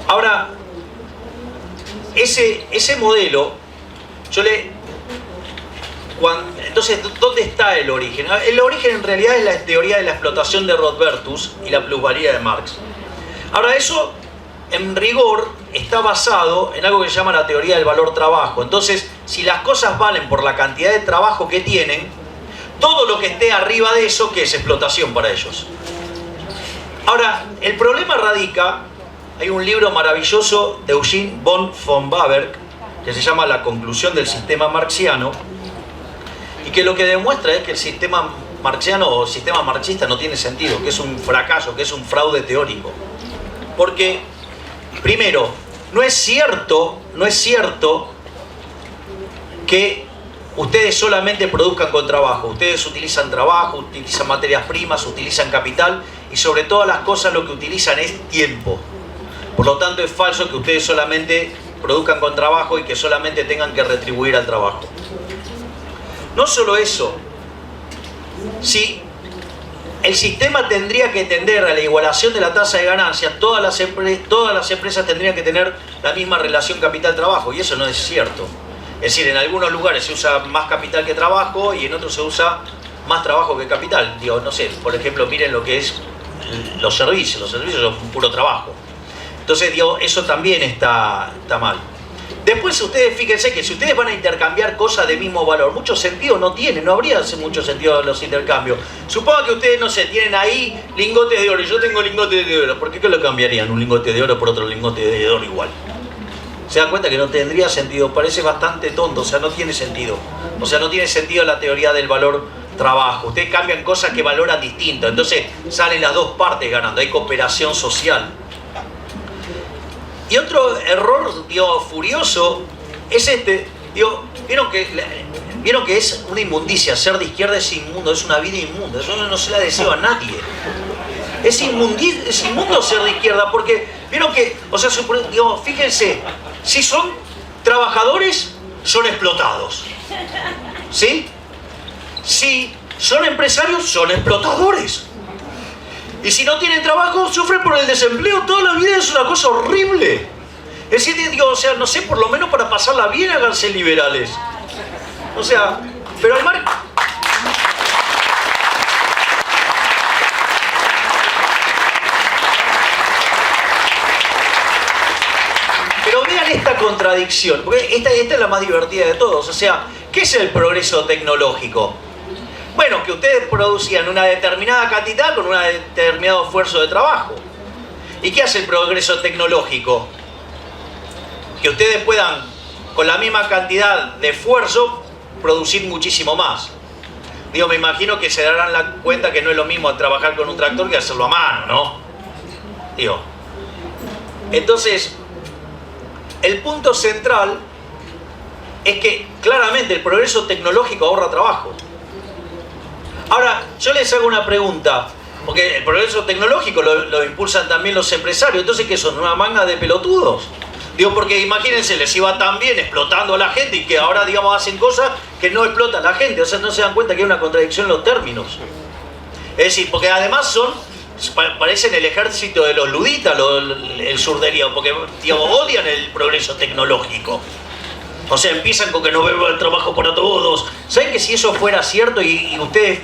Speaker 1: ahora, ese modelo, entonces, ¿dónde está el origen? El origen en realidad es la teoría de la explotación de Rodbertus y la plusvalía de Marx. Ahora, eso, en rigor, está basado en algo que se llama la teoría del valor trabajo. Entonces, si las cosas valen por la cantidad de trabajo que tienen, todo lo que esté arriba de eso, ¿qué es? Explotación para ellos. Ahora, el problema radica, hay un libro maravilloso de Eugene von Baberg, que se llama La conclusión del sistema marxiano, y que lo que demuestra es que el sistema marxiano o sistema marxista no tiene sentido, que es un fracaso, que es un fraude teórico. Porque, primero, no es cierto que ustedes solamente produzcan con trabajo. Ustedes utilizan trabajo, utilizan materias primas, utilizan capital y sobre todas las cosas lo que utilizan es tiempo. Por lo tanto, es falso que ustedes solamente produzcan con trabajo y que solamente tengan que retribuir al trabajo. No solo eso, si el sistema tendría que tender a la igualación de la tasa de ganancias, todas las empresas tendrían que tener la misma relación capital-trabajo, y eso no es cierto. Es decir, en algunos lugares se usa más capital que trabajo y en otros se usa más trabajo que capital. Digo, no sé, por ejemplo, miren lo que es los servicios son puro trabajo. Entonces, digo, eso también está mal. Después ustedes fíjense que si ustedes van a intercambiar cosas de mismo valor, mucho sentido no tiene, no habría mucho sentido los intercambios. Suponga que ustedes, no sé, tienen ahí lingotes de oro y yo tengo lingotes de oro. ¿Por qué lo cambiarían un lingote de oro por otro lingote de oro igual? Se dan cuenta que no tendría sentido, parece bastante tonto, o sea, no tiene sentido. O sea, no tiene sentido la teoría del valor trabajo. Ustedes cambian cosas que valoran distinto, entonces salen las dos partes ganando, hay cooperación social. Y otro error, digo, furioso es ¿vieron que es una inmundicia? Ser de izquierda es inmundo, es una vida inmunda, eso no se la deseo a nadie. Es inmundo ser de izquierda porque, vieron que, o sea, digo, fíjense, si son trabajadores, son explotados. ¿Sí? Si son empresarios, son explotadores. Y si no tienen trabajo, sufren por el desempleo. Toda la vida es una cosa horrible. Es decir, digo, o sea, no sé, por lo menos para pasarla bien háganse liberales. O sea, pero al margen... Pero vean esta contradicción, porque esta es la más divertida de todos. O sea, ¿qué es el progreso tecnológico? Bueno, que ustedes producían una determinada cantidad con un determinado esfuerzo de trabajo. ¿Y qué hace el progreso tecnológico? Que ustedes puedan, con la misma cantidad de esfuerzo, producir muchísimo más. Digo, me imagino que se darán la cuenta que no es lo mismo trabajar con un tractor que hacerlo a mano, ¿no? Digo. Entonces, el punto central es que claramente el progreso tecnológico ahorra trabajo. Ahora, yo les hago una pregunta, porque el progreso tecnológico lo impulsan también los empresarios. Entonces, ¿qué son? ¿Una manga de pelotudos? Digo, porque imagínense, les iba tan bien explotando a la gente y que ahora, digamos, hacen cosas que no explotan a la gente. O sea, no se dan cuenta que hay una contradicción en los términos. Es decir, porque además parecen el ejército de los luditas, el surderío, porque, digamos, odian el progreso tecnológico. O sea, empiezan con que no veo el trabajo para todos. ¿Saben que si eso fuera cierto y ustedes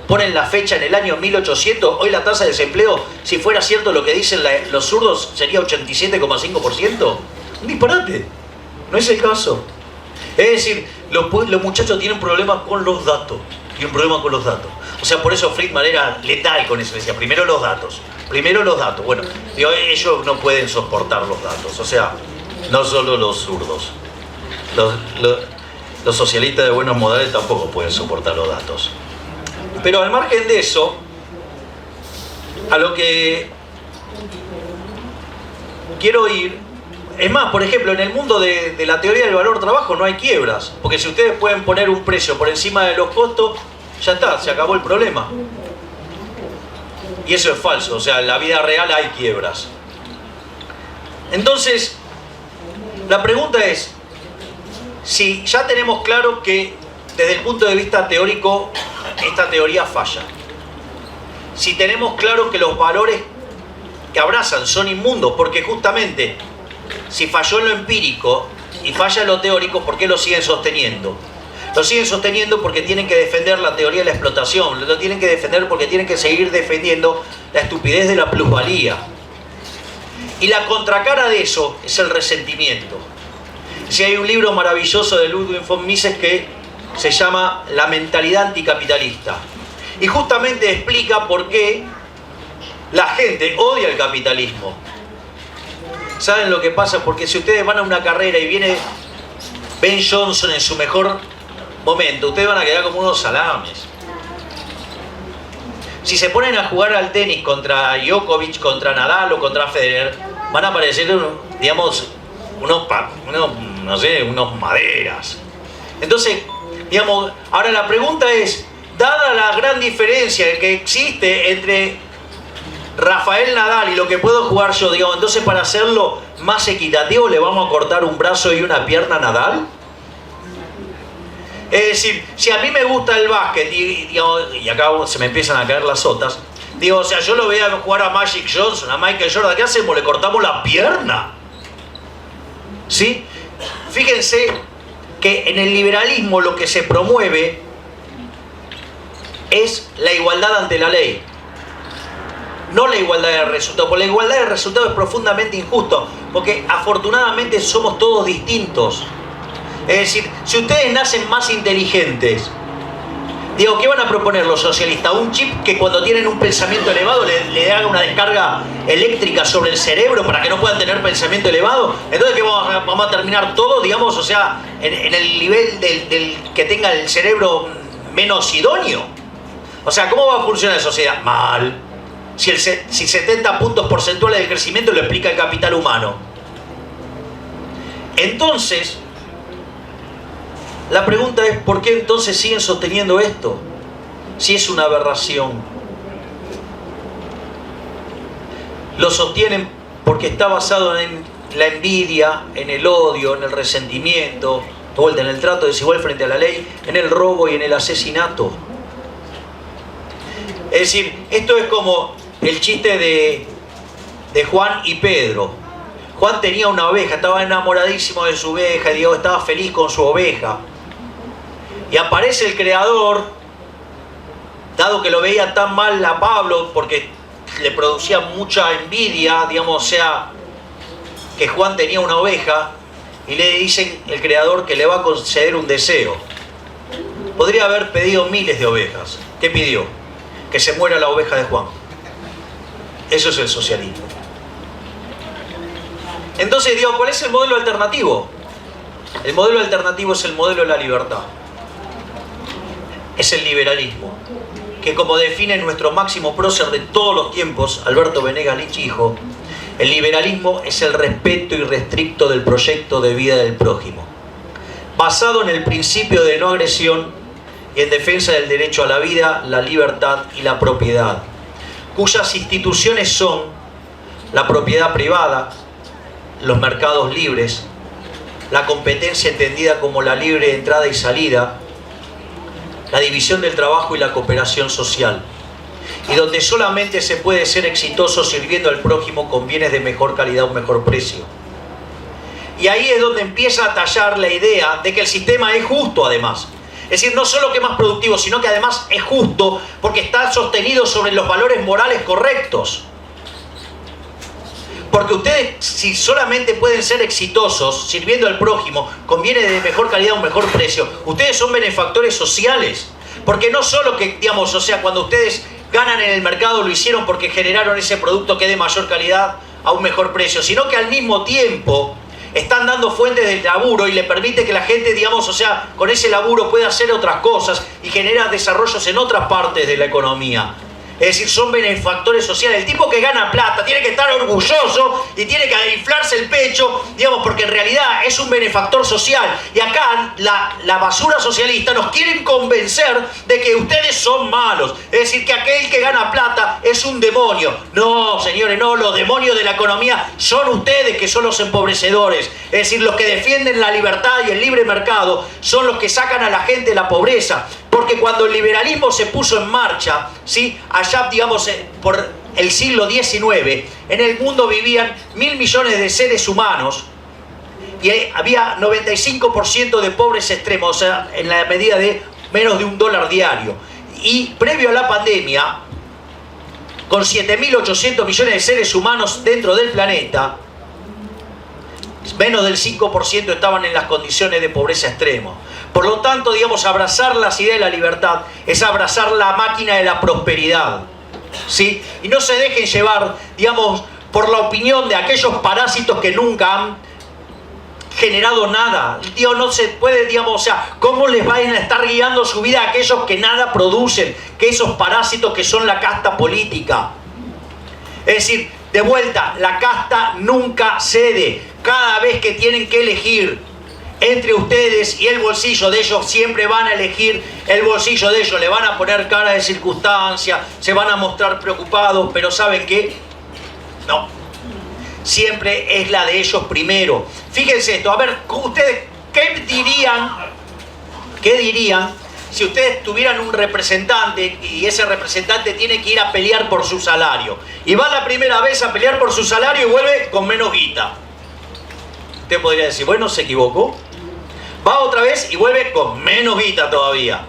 Speaker 1: ponen la fecha en el año 1800, hoy la tasa de desempleo, si fuera cierto lo que dicen los zurdos, sería 87,5%? Un disparate. No es el caso. Es decir, los muchachos tienen problemas con los datos. Tienen problemas con los datos. O sea, por eso Friedman era letal con eso. Decía, primero los datos. Primero los datos. Bueno, digo, ellos no pueden soportar los datos. O sea, no solo los zurdos. Los socialistas de buenos modales tampoco pueden soportar los datos. Pero al margen de eso, a lo que quiero ir, es más, por ejemplo, en el mundo de la teoría del valor trabajo no hay quiebras, porque si ustedes pueden poner un precio por encima de los costos, ya está, se acabó el problema. Y eso es falso, o sea, en la vida real hay quiebras. Entonces, la pregunta es, si ya tenemos claro que desde el punto de vista teórico esta teoría falla, si tenemos claro que los valores que abrazan son inmundos, porque justamente si falló en lo empírico y falla en lo teórico, ¿por qué lo siguen sosteniendo? Lo siguen sosteniendo porque tienen que defender la teoría de la explotación, lo tienen que defender porque tienen que seguir defendiendo la estupidez de la plusvalía. Y la contracara de eso es el resentimiento. Si hay un libro maravilloso de Ludwig von Mises que se llama La mentalidad anticapitalista. Y justamente explica por qué la gente odia el capitalismo. ¿Saben lo que pasa? Porque si ustedes van a una carrera y viene Ben Johnson en su mejor momento, ustedes van a quedar como unos salames. Si se ponen a jugar al tenis contra Djokovic, contra Nadal o contra Federer, van a aparecer, digamos, unos maderas. Entonces, digamos, ahora la pregunta es, dada la gran diferencia que existe entre Rafael Nadal y lo que puedo jugar yo, digamos, entonces para hacerlo más equitativo, ¿le vamos a cortar un brazo y una pierna a Nadal? Es decir, si a mí me gusta el básquet y acá se me empiezan a caer las sotas, digo, o sea, yo lo voy a jugar a Magic Johnson, a Michael Jordan, ¿qué hacemos? ¿Le cortamos la pierna? ¿Sí? Fíjense que en el liberalismo lo que se promueve es la igualdad ante la ley, no la igualdad de resultados, porque la igualdad de resultados es profundamente injusto, porque afortunadamente somos todos distintos. Es decir, si ustedes nacen más inteligentes, digo, ¿qué van a proponer los socialistas? Un chip que cuando tienen un pensamiento elevado le haga una descarga eléctrica sobre el cerebro para que no puedan tener pensamiento elevado. Entonces, ¿qué vamos a terminar todo, digamos, o sea, en el nivel del que tenga el cerebro menos idóneo? O sea, ¿cómo va a funcionar la sociedad? Mal. Si 70 puntos porcentuales de crecimiento lo explica el capital humano. Entonces, la pregunta es, ¿por qué entonces siguen sosteniendo esto? Si es una aberración. Lo sostienen porque está basado en la envidia, en el odio, en el resentimiento, de vuelta, en el trato desigual frente a la ley, en el robo y en el asesinato. Es decir, esto es como el chiste de Juan y Pedro. Juan tenía una oveja, estaba enamoradísimo de su oveja, y estaba feliz con su oveja. Y aparece el Creador, dado que lo veía tan mal a Pablo, porque le producía mucha envidia, digamos, o sea, que Juan tenía una oveja, y le dicen el Creador que le va a conceder un deseo. Podría haber pedido miles de ovejas. ¿Qué pidió? Que se muera la oveja de Juan. Eso es el socialismo. Entonces, digo, ¿cuál es el modelo alternativo? El modelo alternativo es el modelo de la libertad. Es el liberalismo, que como define nuestro máximo prócer de todos los tiempos, Alberto Venegas Lynch, hijo, el liberalismo es el respeto irrestricto del proyecto de vida del prójimo, basado en el principio de no agresión y en defensa del derecho a la vida, la libertad y la propiedad, cuyas instituciones son la propiedad privada, los mercados libres, la competencia entendida como la libre entrada y salida, la división del trabajo y la cooperación social, y donde solamente se puede ser exitoso sirviendo al prójimo con bienes de mejor calidad a un mejor precio. Y ahí es donde empieza a tallar la idea de que el sistema es justo además. Es decir, no solo que es más productivo, sino que además es justo porque está sostenido sobre los valores morales correctos. Porque ustedes, si solamente pueden ser exitosos sirviendo al prójimo con bienes de mejor calidad a un mejor precio, ustedes son benefactores sociales. Porque no solo que, digamos, o sea, cuando ustedes ganan en el mercado lo hicieron porque generaron ese producto que es de mayor calidad a un mejor precio, sino que al mismo tiempo están dando fuentes de laburo y le permite que la gente, digamos, o sea, con ese laburo pueda hacer otras cosas y genera desarrollos en otras partes de la economía. Es decir, son benefactores sociales. El tipo que gana plata tiene que estar orgulloso y tiene que inflarse el pecho, digamos, porque en realidad es un benefactor social. Y acá la basura socialista nos quieren convencer de que ustedes son malos. Es decir, que aquel que gana plata es un demonio. No, señores, no. Los demonios de la economía son ustedes, que son los empobrecedores. Es decir, los que defienden la libertad y el libre mercado son los que sacan a la gente de la pobreza. Porque cuando el liberalismo se puso en marcha, ¿sí?, allá, digamos, por el siglo XIX, en el mundo vivían 1.000 millones de seres humanos y había 95% de pobres extremos, o sea, en la medida de menos de $1 diario. Y previo a la pandemia, con 7.800 millones de seres humanos dentro del planeta, menos del 5% estaban en las condiciones de pobreza extrema. Por lo tanto, digamos, abrazar las ideas de la libertad es abrazar la máquina de la prosperidad, ¿sí? Y no se dejen llevar, digamos, por la opinión de aquellos parásitos que nunca han generado nada. Dios, no se puede, digamos, o sea, ¿cómo les van a estar guiando su vida a aquellos que nada producen? Que esos parásitos que son la casta política. Es decir, de vuelta, la casta nunca cede. Cada vez que tienen que elegir entre ustedes y el bolsillo de ellos, siempre van a elegir el bolsillo de ellos. Le van a poner cara de circunstancia, se van a mostrar preocupados, pero ¿saben qué? No. Siempre es la de ellos primero. Fíjense esto, a ver, ustedes, ¿qué dirían si ustedes tuvieran un representante y ese representante tiene que ir a pelear por su salario? Y va la primera vez a pelear por su salario y vuelve con menos guita. Usted podría decir, bueno, se equivocó. Va otra vez y vuelve con menos guita todavía.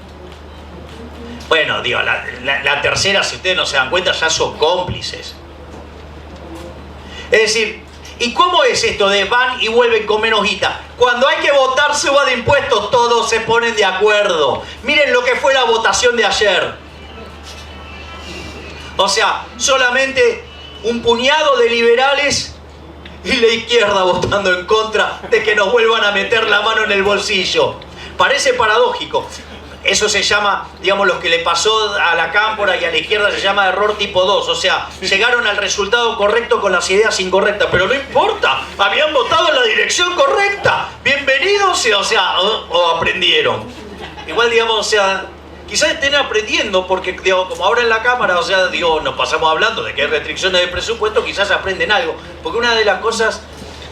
Speaker 1: Bueno, digo, la tercera, si ustedes no se dan cuenta, ya son cómplices. Es decir, ¿y cómo es esto de van y vuelven con menos guita? Cuando hay que votar suba de impuestos, todos se ponen de acuerdo. Miren lo que fue la votación de ayer. O sea, solamente un puñado de liberales y la izquierda votando en contra de que nos vuelvan a meter la mano en el bolsillo. Parece paradójico. Eso se llama, digamos, lo que le pasó a la Cámpora y a la izquierda se llama error tipo 2. O sea, llegaron al resultado correcto con las ideas incorrectas. Pero no importa, habían votado en la dirección correcta. Bienvenidos, o sea, o aprendieron. Igual, digamos, o sea, quizás estén aprendiendo porque, digo, como ahora en la Cámara, o sea, digo, nos pasamos hablando de que hay restricciones de presupuesto, quizás aprenden algo. Porque una de las cosas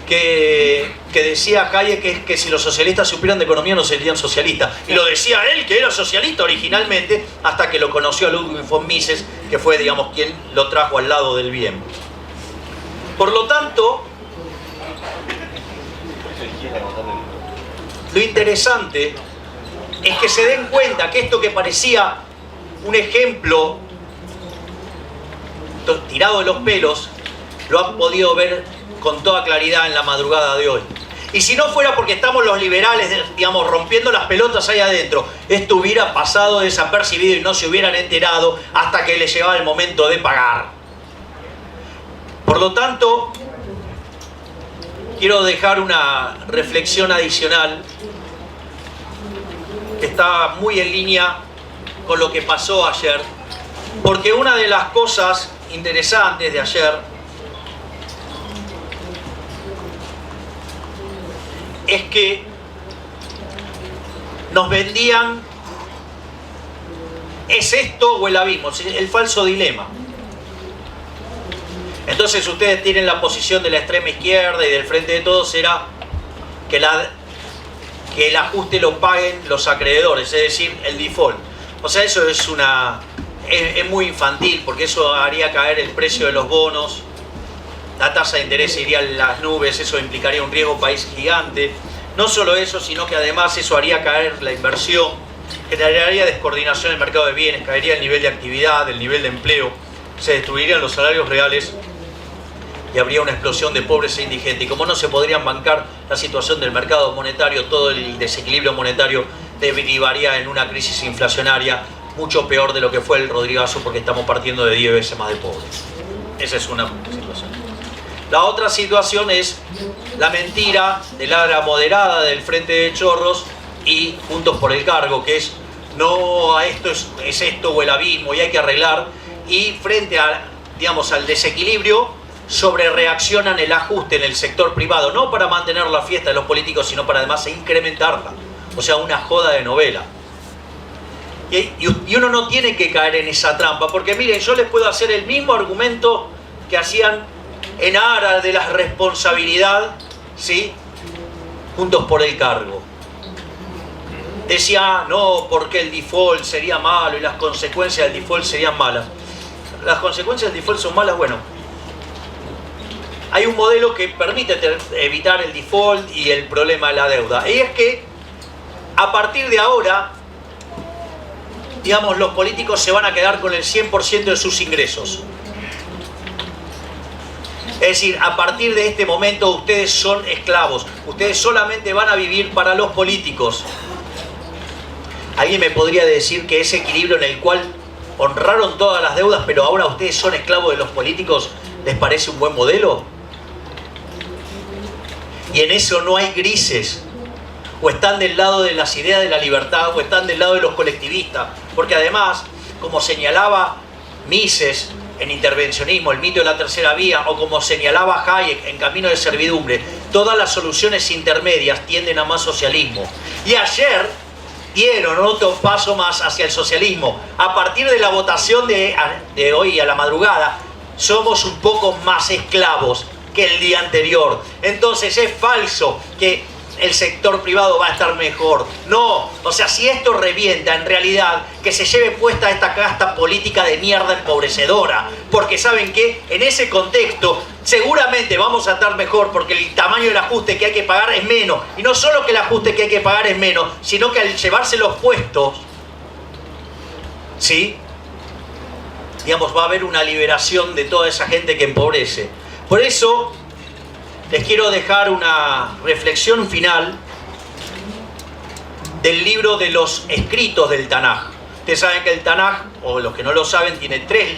Speaker 1: que decía Hayek es que si los socialistas supieran de economía no serían socialistas. Y lo decía él, que era socialista originalmente, hasta que lo conoció a Ludwig von Mises que fue, digamos, quien lo trajo al lado del bien. Por lo tanto, lo interesante es que se den cuenta que esto que parecía un ejemplo tirado de los pelos, lo han podido ver con toda claridad en la madrugada de hoy. Y si no fuera porque estamos los liberales, digamos, rompiendo las pelotas ahí adentro, esto hubiera pasado desapercibido y no se hubieran enterado hasta que les llegaba el momento de pagar. Por lo tanto, quiero dejar una reflexión adicional que está muy en línea con lo que pasó ayer, porque una de las cosas interesantes de ayer es que nos vendían ¿es esto o el abismo? El falso dilema. Entonces ustedes tienen la posición de la extrema izquierda y del Frente de Todos era que el ajuste lo paguen los acreedores, es decir, el default. O sea, eso es muy infantil, porque eso haría caer el precio de los bonos, la tasa de interés iría a las nubes, eso implicaría un riesgo país gigante. No solo eso, sino que además eso haría caer la inversión, generaría descoordinación en el mercado de bienes, caería el nivel de actividad, el nivel de empleo, se destruirían los salarios reales y habría una explosión de pobres e indigentes. Y como no se podrían bancar la situación del mercado monetario, todo el desequilibrio monetario derivaría en una crisis inflacionaria mucho peor de lo que fue el Rodrigazo, porque estamos partiendo de 10 veces más de pobres. Esa es una situación. La otra situación es la mentira del ala moderada del Frente de Chorros y Juntos por el Cargo, que es no a esto es esto o el abismo y hay que arreglar, y frente a, digamos, al desequilibrio sobre reaccionan el ajuste en el sector privado, no para mantener la fiesta de los políticos, sino para además incrementarla. O sea, una joda de novela. Y uno no tiene que caer en esa trampa, porque miren, yo les puedo hacer el mismo argumento que hacían en aras de la responsabilidad, ¿sí? Juntos por el Cargo. Decía, no, porque el default sería malo y las consecuencias del default serían malas. Las consecuencias del default son malas, bueno. Hay un modelo que permite evitar el default y el problema de la deuda. Y es que, a partir de ahora, digamos, los políticos se van a quedar con el 100% de sus ingresos. Es decir, a partir de este momento ustedes son esclavos. Ustedes solamente van a vivir para los políticos. ¿Alguien me podría decir que ese equilibrio en el cual honraron todas las deudas, pero ahora ustedes son esclavos de los políticos, les parece un buen modelo? Y en eso no hay grises. O están del lado de las ideas de la libertad, o están del lado de los colectivistas. Porque además, como señalaba Mises en Intervencionismo, el mito de la tercera vía, o como señalaba Hayek en Camino de Servidumbre, todas las soluciones intermedias tienden a más socialismo. Y ayer dieron otro paso más hacia el socialismo. A partir de la votación de hoy a la madrugada, somos un poco más esclavos que el día anterior. Entonces es falso que el sector privado va a estar mejor. No, o sea, si esto revienta, en realidad, que se lleve puesta esta casta política de mierda empobrecedora. Porque ¿saben qué? En ese contexto, seguramente vamos a estar mejor porque el tamaño del ajuste que hay que pagar es menos. Y no solo que el ajuste que hay que pagar es menos, sino que al llevarse los puestos, ¿sí? Digamos, va a haber una liberación de toda esa gente que empobrece. Por eso les quiero dejar una reflexión final del libro de los escritos del Tanaj. Ustedes saben que el Tanaj, o los que no lo saben, tiene tres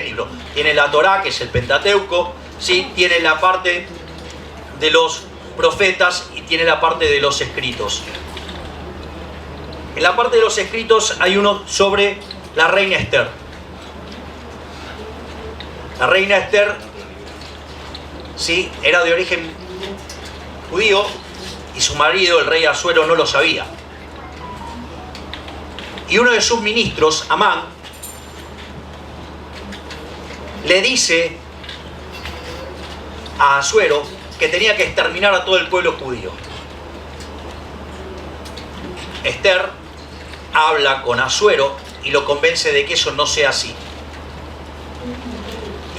Speaker 1: libros. Tiene la Torá, que es el Pentateuco, ¿sí? Tiene la parte de los profetas y tiene la parte de los escritos. En la parte de los escritos hay uno sobre la reina Esther. La reina Esther, ¿sí?, era de origen judío y su marido, el rey Asuero, no lo sabía. Y uno de sus ministros, Amán, le dice a Asuero que tenía que exterminar a todo el pueblo judío. Esther habla con Asuero y lo convence de que eso no sea así.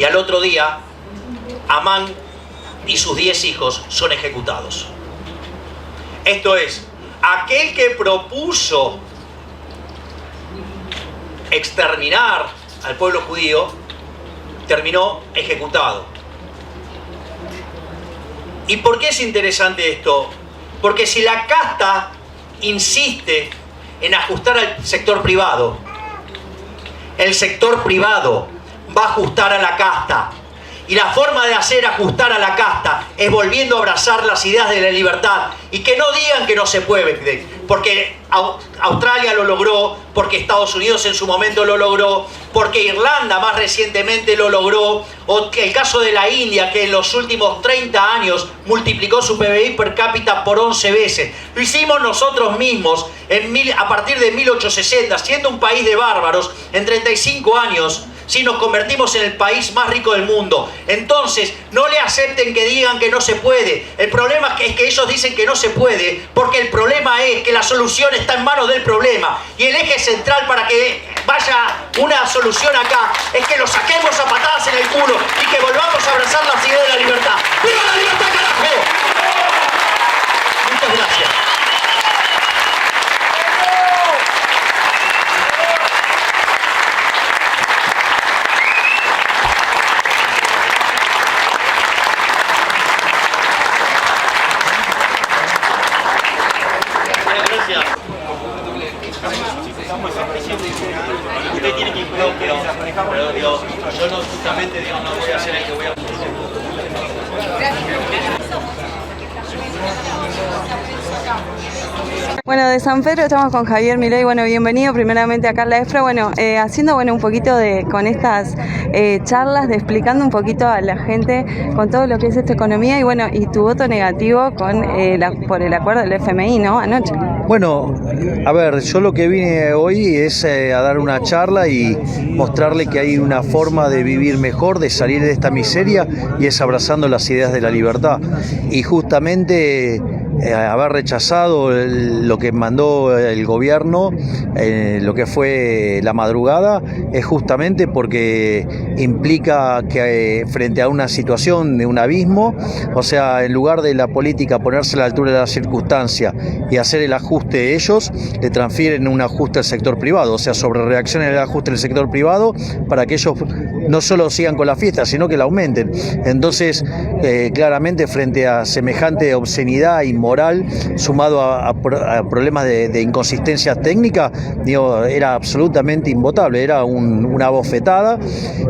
Speaker 1: y al otro día Amán y sus 10 hijos son ejecutados. Esto es, aquel que propuso exterminar al pueblo judío terminó ejecutado. ¿Y por qué es interesante esto? Porque si la casta insiste en ajustar al sector privado, el sector privado va a ajustar a la casta. Y la forma de hacer ajustar a la casta es volviendo a abrazar las ideas de la libertad. Y que no digan que no se puede, porque Australia lo logró, porque Estados Unidos en su momento lo logró, porque Irlanda más recientemente lo logró, o el caso de la India, que en los últimos 30 años multiplicó su PBI per cápita por 11 veces. Lo hicimos nosotros mismos a partir de 1860, siendo un país de bárbaros, en 35 años. Si nos convertimos en el país más rico del mundo. Entonces, no le acepten que digan que no se puede. El problema es que ellos dicen que no se puede, porque el problema es que la solución está en manos del problema. Y el eje central para que vaya una solución acá es que lo saquemos a patadas en el culo y que volvamos a abrazar las ideas de la libertad. ¡Viva la libertad, carajo! Muchas gracias. Usted tiene que ir, pero digo, yo no, justamente digo, no voy a ser el que voy a...
Speaker 3: Bueno, de San Pedro estamos con Javier Milei. Bueno, bienvenido primeramente acá a la EFRA. Bueno, haciendo un poquito con estas charlas, explicando un poquito a la gente con todo lo que es esta economía y tu voto negativo por el acuerdo del FMI, ¿no? Anoche.
Speaker 4: Bueno, a ver, yo lo que vine hoy es a dar una charla y mostrarle que hay una forma de vivir mejor, de salir de esta miseria, y es abrazando las ideas de la libertad. Y justamente haber rechazado lo que mandó el gobierno, lo que fue la madrugada, es justamente porque implica que frente a una situación de un abismo, o sea, en lugar de la política ponerse a la altura de la circunstancia y hacer el ajuste ellos, le transfieren un ajuste al sector privado, o sea, sobre reaccionan el ajuste del sector privado para que ellos no solo sigan con la fiesta, sino que la aumenten. Entonces, claramente frente a semejante obscenidad inmoral, sumado a problemas de inconsistencia técnica, digo, era absolutamente invotable, era una bofetada.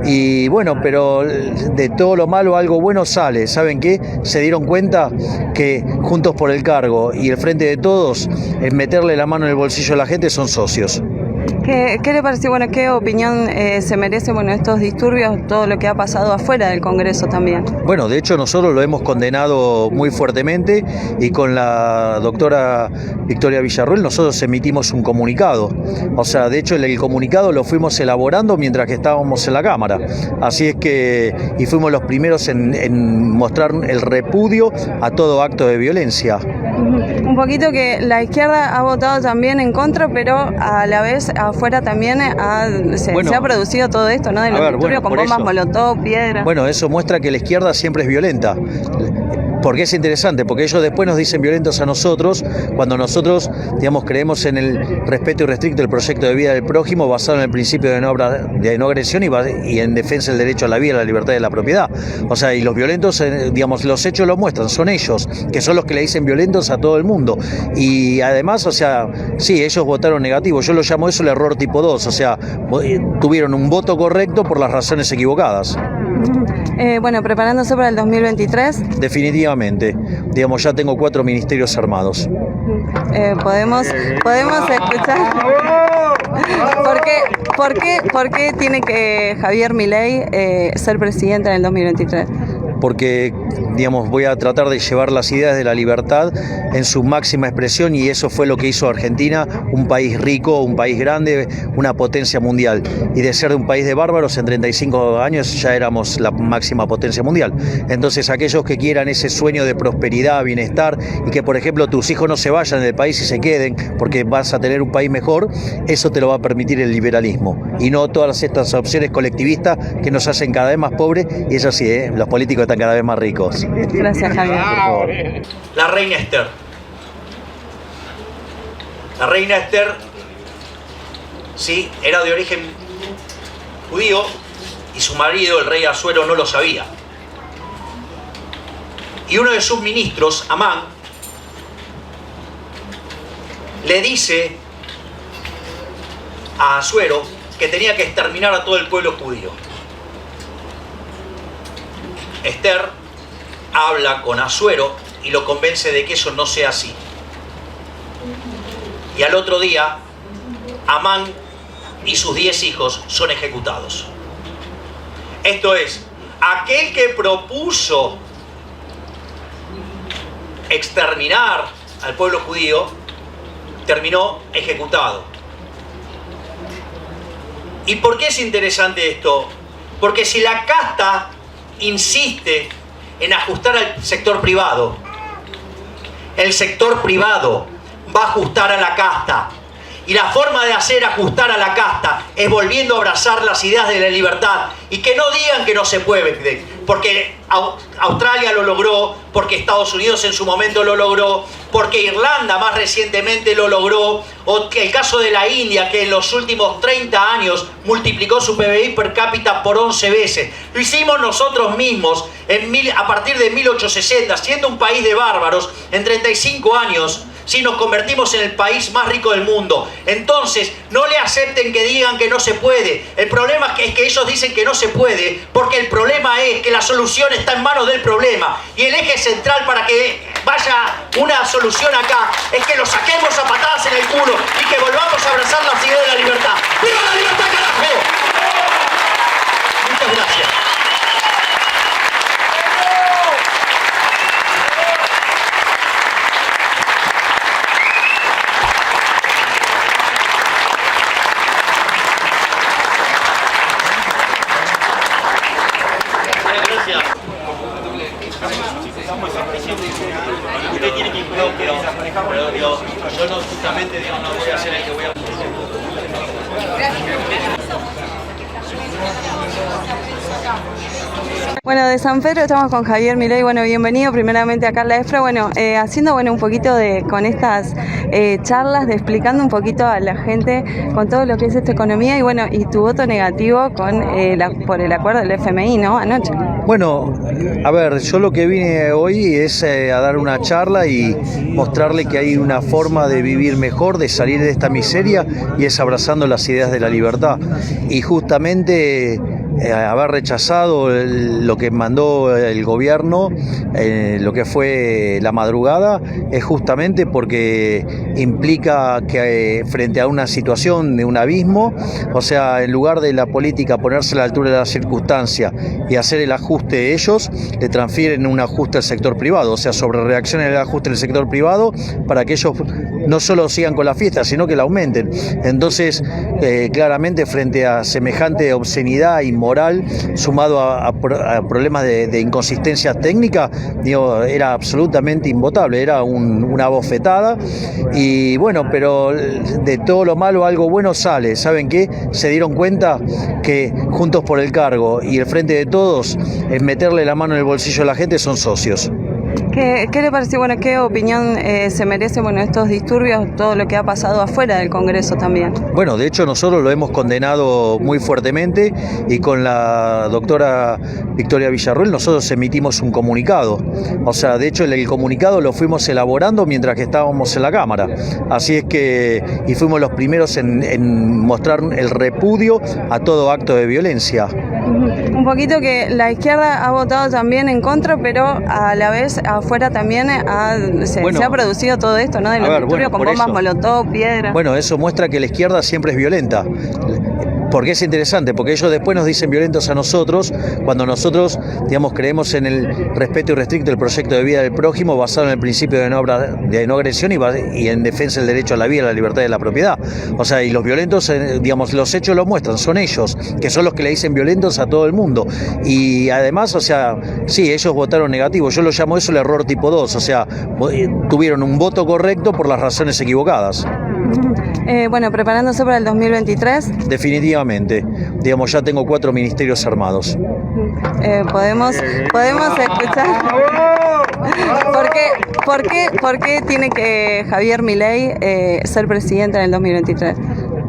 Speaker 4: Y bueno, pero de todo lo malo algo bueno sale. ¿Saben qué? Se dieron cuenta que Juntos por el Cargo y el Frente de Todos, en meterle la mano en el bolsillo a la gente, son socios.
Speaker 3: ¿Qué le pareció? Bueno, ¿qué opinión se merece estos disturbios, todo lo que ha pasado afuera del Congreso también?
Speaker 4: Bueno, de hecho nosotros lo hemos condenado muy fuertemente, y con la doctora Victoria Villarruel nosotros emitimos un comunicado. O sea, de hecho el comunicado lo fuimos elaborando mientras que estábamos en la Cámara. Así es que, y fuimos los primeros en mostrar el repudio a todo acto de violencia.
Speaker 3: Un poquito que la izquierda ha votado también en contra, pero a la vez afuera también se ha producido todo esto, ¿no? De los disturbios con bombas molotov, piedras.
Speaker 4: Bueno, eso muestra que la izquierda siempre es violenta. Porque es interesante, porque ellos después nos dicen violentos a nosotros, cuando nosotros, digamos, creemos en el respeto irrestricto del proyecto de vida del prójimo, basado en el principio de no agresión y en defensa del derecho a la vida, a la libertad y a la propiedad. O sea, y los violentos, digamos, los hechos lo muestran, son ellos, que son los que le dicen violentos a todo el mundo. Y además, o sea, sí, ellos votaron negativo, yo lo llamo eso el error tipo 2, o sea, tuvieron un voto correcto por las razones equivocadas.
Speaker 3: Bueno, preparándose para el 2023.
Speaker 4: Definitivamente, digamos, ya tengo 4 ministerios armados.
Speaker 3: Podemos escuchar. ¿Por qué tiene que Javier Milei ser presidente en el 2023?
Speaker 4: porque, digamos, voy a tratar de llevar las ideas de la libertad en su máxima expresión, y eso fue lo que hizo Argentina, un país rico, un país grande, una potencia mundial. Y de ser un país de bárbaros, en 35 años ya éramos la máxima potencia mundial. Entonces, aquellos que quieran ese sueño de prosperidad, bienestar, y que, por ejemplo, tus hijos no se vayan del país y se queden porque vas a tener un país mejor, eso te lo va a permitir el liberalismo, y no todas estas opciones colectivistas que nos hacen cada vez más pobres, y eso sí, los políticos están cada vez más ricos.
Speaker 3: Gracias, Javier.
Speaker 4: Por favor.
Speaker 1: La reina Esther. La reina Esther, sí, era de origen judío, y su marido, el rey Asuero, no lo sabía. Y uno de sus ministros, Amán, le dice a Asuero que tenía que exterminar a todo el pueblo judío. Esther habla con Asuero y lo convence de que eso no sea así. Y al otro día, Amán y sus 10 hijos son ejecutados. Esto es, aquel que propuso exterminar al pueblo judío terminó ejecutado. ¿Y por qué es interesante esto? Porque si la casta insiste en ajustar al sector privado, el sector privado va a ajustar a la casta. Y la forma de hacer ajustar a la casta es volviendo a abrazar las ideas de la libertad. Y que no digan que no se puede, porque Australia lo logró, porque Estados Unidos en su momento lo logró, porque Irlanda más recientemente lo logró, o el caso de la India, que en los últimos 30 años multiplicó su PBI per cápita por 11 veces. Lo hicimos nosotros mismos a partir de 1860, siendo un país de bárbaros, en 35 años. Si nos convertimos en el país más rico del mundo. Entonces, no le acepten que digan que no se puede. El problema es que ellos dicen que no se puede, porque el problema es que la solución está en manos del problema. Y el eje central para que vaya una solución acá es que lo saquemos a patadas en el culo y que volvamos a abrazar las ideas de la libertad. ¡Viva la libertad, carajo! Muchas gracias. Usted tiene que ir, pero yo no, justamente no voy a ser el que voy a...
Speaker 3: Bueno, de San Pedro estamos con Javier Milei. Bueno, bienvenido primeramente acá a la EFRA. Bueno, haciendo un poquito con estas charlas, explicando un poquito a la gente con todo lo que es esta economía, y tu voto negativo por el acuerdo del FMI, ¿no? Anoche.
Speaker 4: Bueno, a ver, yo lo que vine hoy es a dar una charla y mostrarle que hay una forma de vivir mejor, de salir de esta miseria, y es abrazando las ideas de la libertad. Y justamente haber rechazado lo que mandó el gobierno, lo que fue la madrugada, es justamente porque implica que frente a una situación de un abismo, o sea, en lugar de la política ponerse a la altura de las circunstancias y hacer el ajuste ellos, le transfieren un ajuste al sector privado, o sea, sobre reaccionen el ajuste del sector privado para que ellos no solo sigan con la fiesta, sino que la aumenten. Entonces, claramente frente a semejante obscenidad inmoral, sumado a problemas de inconsistencia técnica, digo, era absolutamente invotable, era una bofetada. Y bueno, pero de todo lo malo algo bueno sale. ¿Saben qué? Se dieron cuenta que Juntos por el Cargo y el Frente de Todos, en meterle la mano en el bolsillo a la gente, son socios.
Speaker 3: ¿Qué le pareció? Bueno, ¿qué opinión se merece estos disturbios, todo lo que ha pasado afuera del Congreso también?
Speaker 4: Bueno, de hecho nosotros lo hemos condenado muy fuertemente, y con la doctora Victoria Villarruel nosotros emitimos un comunicado. O sea, de hecho el comunicado lo fuimos elaborando mientras que estábamos en la Cámara. Así es que, y fuimos los primeros en mostrar el repudio a todo acto de violencia.
Speaker 3: Un poquito que la izquierda ha votado también en contra, pero a la vez afuera también se ha producido todo esto, ¿no? De los disturbios con bombas molotov, piedras.
Speaker 4: Bueno, eso muestra que la izquierda siempre es violenta. Porque es interesante, porque ellos después nos dicen violentos a nosotros, cuando nosotros, digamos, creemos en el respeto irrestricto del proyecto de vida del prójimo basado en el principio de no agresión y en defensa del derecho a la vida, la libertad y la propiedad. O sea, y los violentos, digamos, los hechos lo muestran, son ellos, que son los que le dicen violentos a todo el mundo. Y además, o sea, sí, ellos votaron negativo, yo lo llamo eso el error tipo 2, o sea, tuvieron un voto correcto por las razones equivocadas.
Speaker 3: Bueno, preparándose para el 2023.
Speaker 4: Definitivamente, digamos, ya tengo 4 ministerios armados.
Speaker 3: Podemos escuchar. ¿Por qué tiene que Javier Milei ser presidente en el 2023?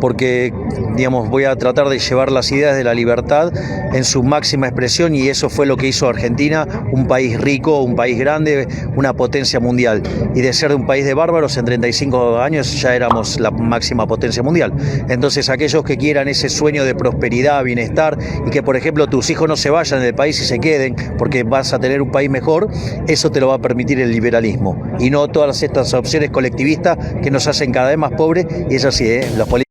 Speaker 4: Porque, digamos, voy a tratar de llevar las ideas de la libertad en su máxima expresión y eso fue lo que hizo Argentina, un país rico, un país grande, una potencia mundial. Y de ser un país de bárbaros, en 35 años ya éramos la máxima potencia mundial. Entonces, aquellos que quieran ese sueño de prosperidad, bienestar y que, por ejemplo, tus hijos no se vayan del país y se queden porque vas a tener un país mejor, eso te lo va a permitir el liberalismo y no todas estas opciones colectivistas que nos hacen cada vez más pobres. Y es así, los políticos